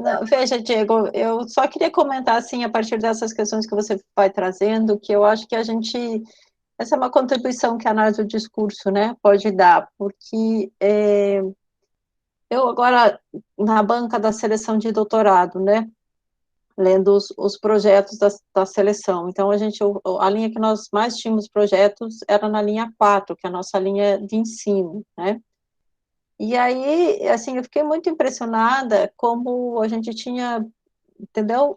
Não, veja, Diego, eu só queria comentar, assim, a partir dessas questões que você vai trazendo, que eu acho que essa é uma contribuição que a análise do discurso, né, pode dar, porque eu agora, na banca da seleção de doutorado, né, lendo os projetos da seleção, então a linha que nós mais tínhamos projetos era na linha 4, que é a nossa linha de ensino, né, e aí, assim, eu fiquei muito impressionada como a gente tinha, entendeu?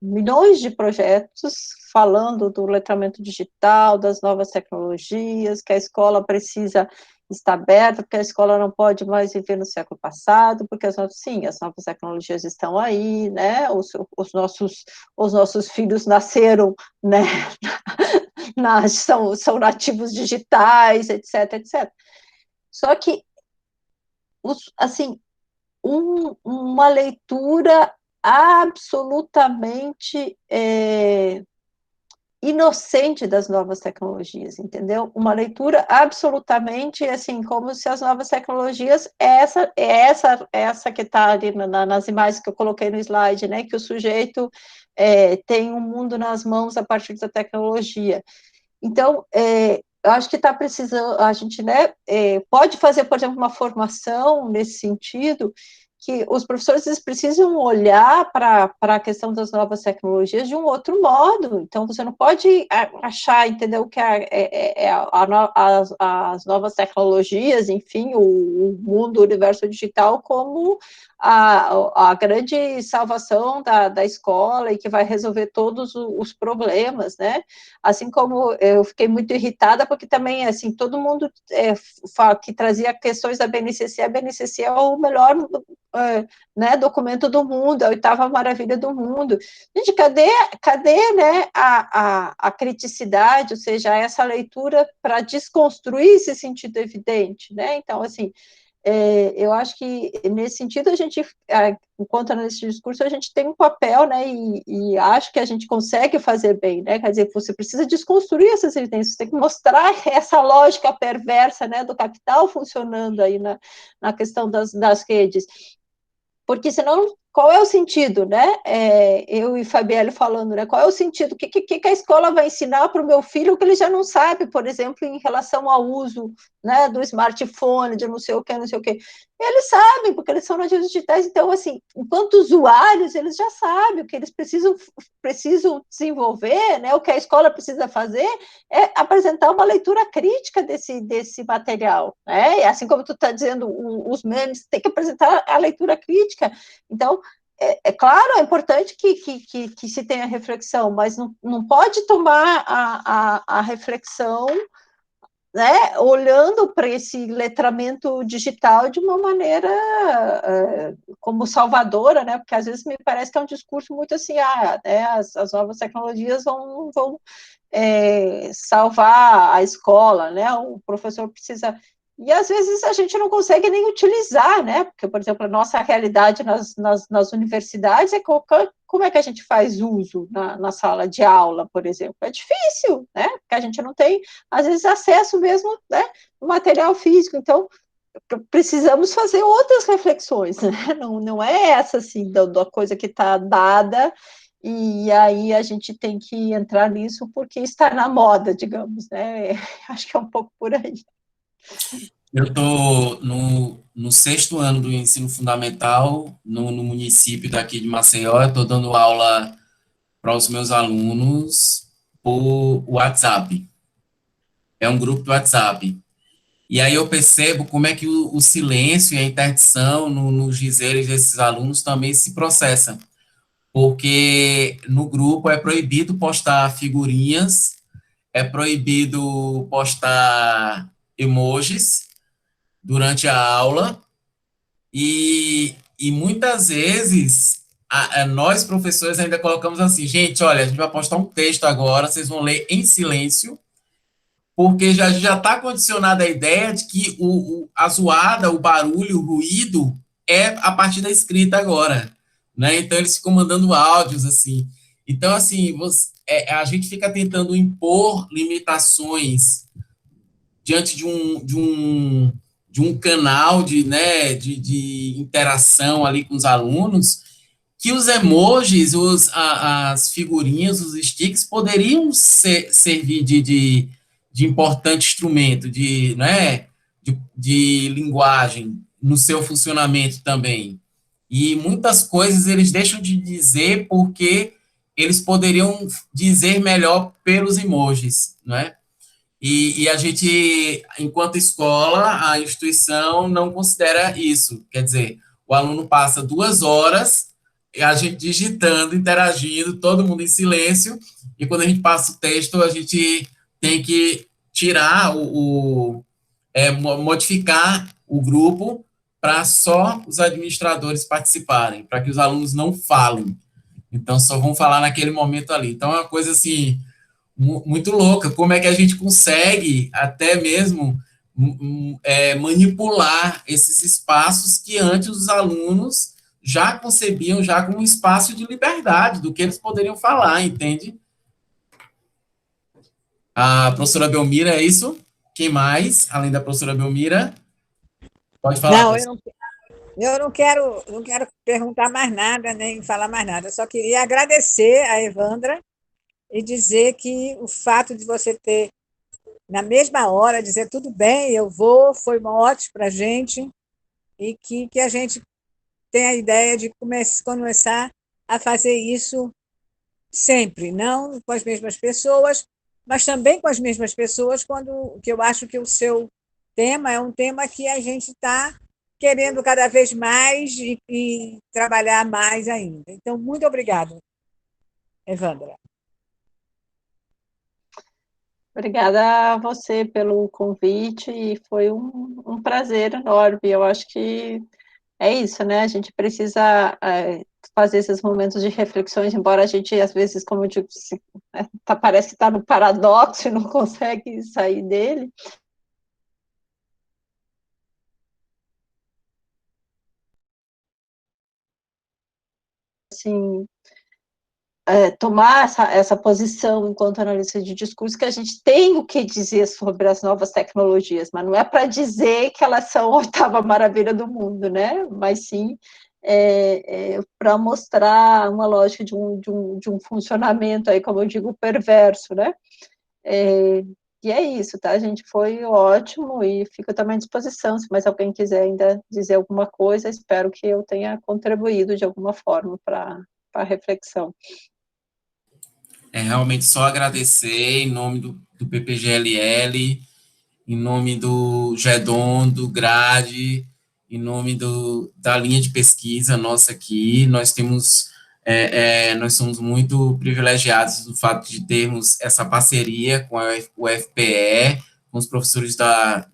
Milhões de projetos falando do letramento digital, das novas tecnologias, que a escola precisa estar aberta, porque a escola não pode mais viver no século passado, porque as novas tecnologias estão aí, né? Os nossos filhos nasceram, né? São nativos digitais, etc, etc. Só que assim, uma leitura absolutamente inocente das novas tecnologias, entendeu? Uma leitura absolutamente, assim, como se as novas tecnologias, essa que está ali nas imagens que eu coloquei no slide, né, que o sujeito tem um mundo nas mãos a partir da tecnologia. Então, eu acho que está precisando, a gente, né, pode fazer, por exemplo, uma formação nesse sentido, que os professores eles precisam olhar para a questão das novas tecnologias de um outro modo. Então, você não pode achar, entendeu, que as novas tecnologias, enfim, o mundo, o universo digital, como a grande salvação da escola e que vai resolver todos os problemas, né? Assim como eu fiquei muito irritada, porque também, assim, todo mundo que trazia questões da BNCC, a BNCC é o melhor né, documento do mundo, a oitava maravilha do mundo. Gente, cadê né, a criticidade, ou seja, essa leitura para desconstruir esse sentido evidente, né? Então, assim, eu acho que, nesse sentido, a gente, enquanto nesse discurso, a gente tem um papel, né, e acho que a gente consegue fazer bem, né, quer dizer, você precisa desconstruir essas evidências, você tem que mostrar essa lógica perversa, né, do capital funcionando aí na questão das redes, porque senão, qual é o sentido, né? Eu e Fabielle falando, né? Qual é o sentido? O que a escola vai ensinar para o meu filho que ele já não sabe, por exemplo, em relação ao uso, né, do smartphone, de não sei o que, não sei o que. Eles sabem, porque eles são nativos digitais, então, assim, enquanto usuários, eles já sabem o que eles precisam desenvolver, né? O que a escola precisa fazer é apresentar uma leitura crítica desse material, né? Assim como tu está dizendo, os memes, tem que apresentar a leitura crítica. Então, claro, é importante que se tenha reflexão, mas não pode tomar a reflexão, né, olhando para esse letramento digital de uma maneira como salvadora, né, porque às vezes me parece que é um discurso muito assim, né, as novas tecnologias vão salvar a escola, né, o professor precisa... E, às vezes, a gente não consegue nem utilizar, né, porque, por exemplo, a nossa realidade nas universidades é como é que a gente faz uso na sala de aula, por exemplo? É difícil, né, porque a gente não tem, às vezes, acesso mesmo, né, ao material físico, então, precisamos fazer outras reflexões, né, não é essa, assim, da coisa que está dada, e aí a gente tem que entrar nisso porque está na moda, digamos, né, acho que é um pouco por aí. Eu estou no sexto ano do ensino fundamental, no município daqui de Maceió. Estou dando aula para os meus alunos por WhatsApp. É um grupo do WhatsApp. E aí eu percebo como é que o silêncio e a interdição nos dizeres desses alunos também se processa. Porque no grupo é proibido postar figurinhas, é proibido postar emojis durante a aula, e muitas vezes nós, professores, ainda colocamos assim, gente, olha, a gente vai postar um texto agora, vocês vão ler em silêncio, porque já está condicionada a ideia de que a zoada, o barulho, o ruído é a partir da escrita agora, né? Então eles ficam mandando áudios assim. Então, assim, a gente fica tentando impor limitações diante de um canal né, de interação ali com os alunos, que os emojis, as figurinhas, os sticks poderiam servir de importante instrumento né, de linguagem no seu funcionamento também. E muitas coisas eles deixam de dizer porque eles poderiam dizer melhor pelos emojis, né? E a gente, enquanto escola, a instituição não considera isso. Quer dizer, o aluno passa 2 horas, a gente digitando, interagindo, todo mundo em silêncio, e quando a gente passa o texto, a gente tem que tirar modificar o grupo para só os administradores participarem, para que os alunos não falem. Então, só vão falar naquele momento ali. Então, é uma coisa assim muito louca, como é que a gente consegue até mesmo manipular esses espaços que antes os alunos já concebiam já como um espaço de liberdade, do que eles poderiam falar, entende? A professora Belmira, é isso? Quem mais, além da professora Belmira? Pode falar, Não, professora. eu não quero perguntar mais nada, nem falar mais nada. Eu só queria agradecer a Evandra e dizer que o fato de você ter, na mesma hora, dizer tudo bem, eu vou, foi ótimo para a gente, e que a gente tem a ideia de começar a fazer isso sempre, não com as mesmas pessoas, mas também com as mesmas pessoas, que eu acho que o seu tema é um tema que a gente está querendo cada vez mais e trabalhar mais ainda. Então, muito obrigada, Evandra. Obrigada a você pelo convite, e foi um prazer enorme. Eu acho que é isso, né? A gente precisa fazer esses momentos de reflexões, embora a gente, às vezes, como eu digo, parece que está no paradoxo e não consegue sair dele. Assim, tomar essa posição enquanto analista de discurso, que a gente tem o que dizer sobre as novas tecnologias, mas não é para dizer que elas são a oitava maravilha do mundo, né? Mas sim para mostrar uma lógica de um funcionamento, aí, como eu digo, perverso, né? E é isso, tá, gente? Foi ótimo e fico também à disposição, se mais alguém quiser ainda dizer alguma coisa, espero que eu tenha contribuído de alguma forma para a reflexão. Realmente só agradecer em nome do PPGLL, em nome do GEDON, do GRADE, em nome da linha de pesquisa nossa aqui. Nós temos, nós somos muito privilegiados do fato de termos essa parceria com a UFPE, com os professores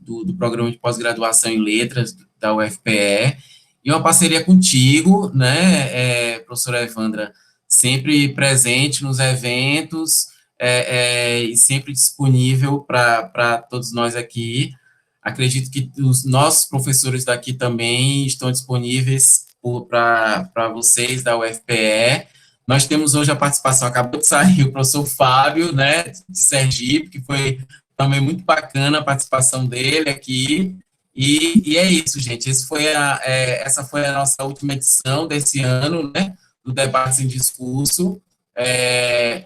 do programa de pós-graduação em letras da UFPE, e uma parceria contigo, né, professora Evandra, sempre presente nos eventos, e sempre disponível para todos nós aqui. Acredito que os nossos professores daqui também estão disponíveis para vocês da UFPE. Nós temos hoje a participação, acabou de sair o professor Fábio, né, de Sergipe, que foi também muito bacana a participação dele aqui. E é isso, gente. Essa foi a nossa última edição desse ano, né, do Debate em Discurso.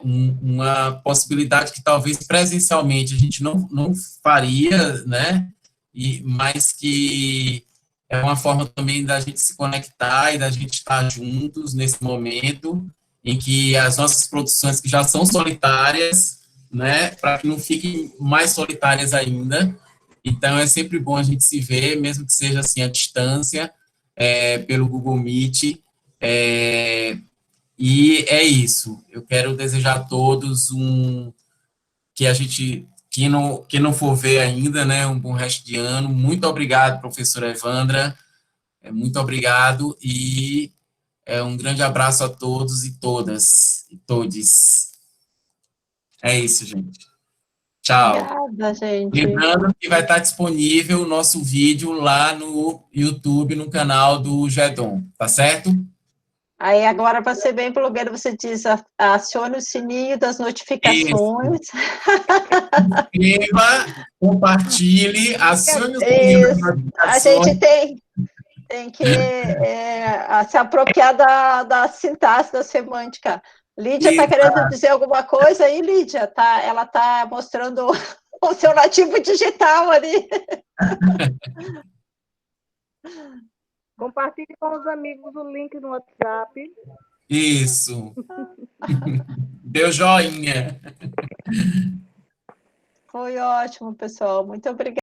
Uma possibilidade que talvez presencialmente a gente não faria, né, mas que é uma forma também da gente se conectar e da gente estar juntos nesse momento em que as nossas produções que já são solitárias, né, para que não fiquem mais solitárias ainda. Então, é sempre bom a gente se ver, mesmo que seja assim à distância, pelo Google Meet. E é isso. Eu quero desejar a todos que não for ver ainda, né, um bom resto de ano. Muito obrigado, professora Evandra. Muito obrigado e um grande abraço a todos e todas e todes. É isso, gente. Tchau. Obrigada, gente. Lembrando que vai estar disponível o nosso vídeo lá no YouTube, no canal do GEDON, tá certo? Aí agora, para ser bem blogueiro, você diz, acione o sininho das notificações. Inscreva, compartilhe, acione o sininho das A notificações. gente tem que se apropriar da sintaxe, da semântica. Lídia está querendo dizer alguma coisa aí, Lídia? Ela está mostrando o seu nativo digital ali. Compartilhe com os amigos o link no WhatsApp. Isso. Deu joinha. Foi ótimo, pessoal. Muito obrigada.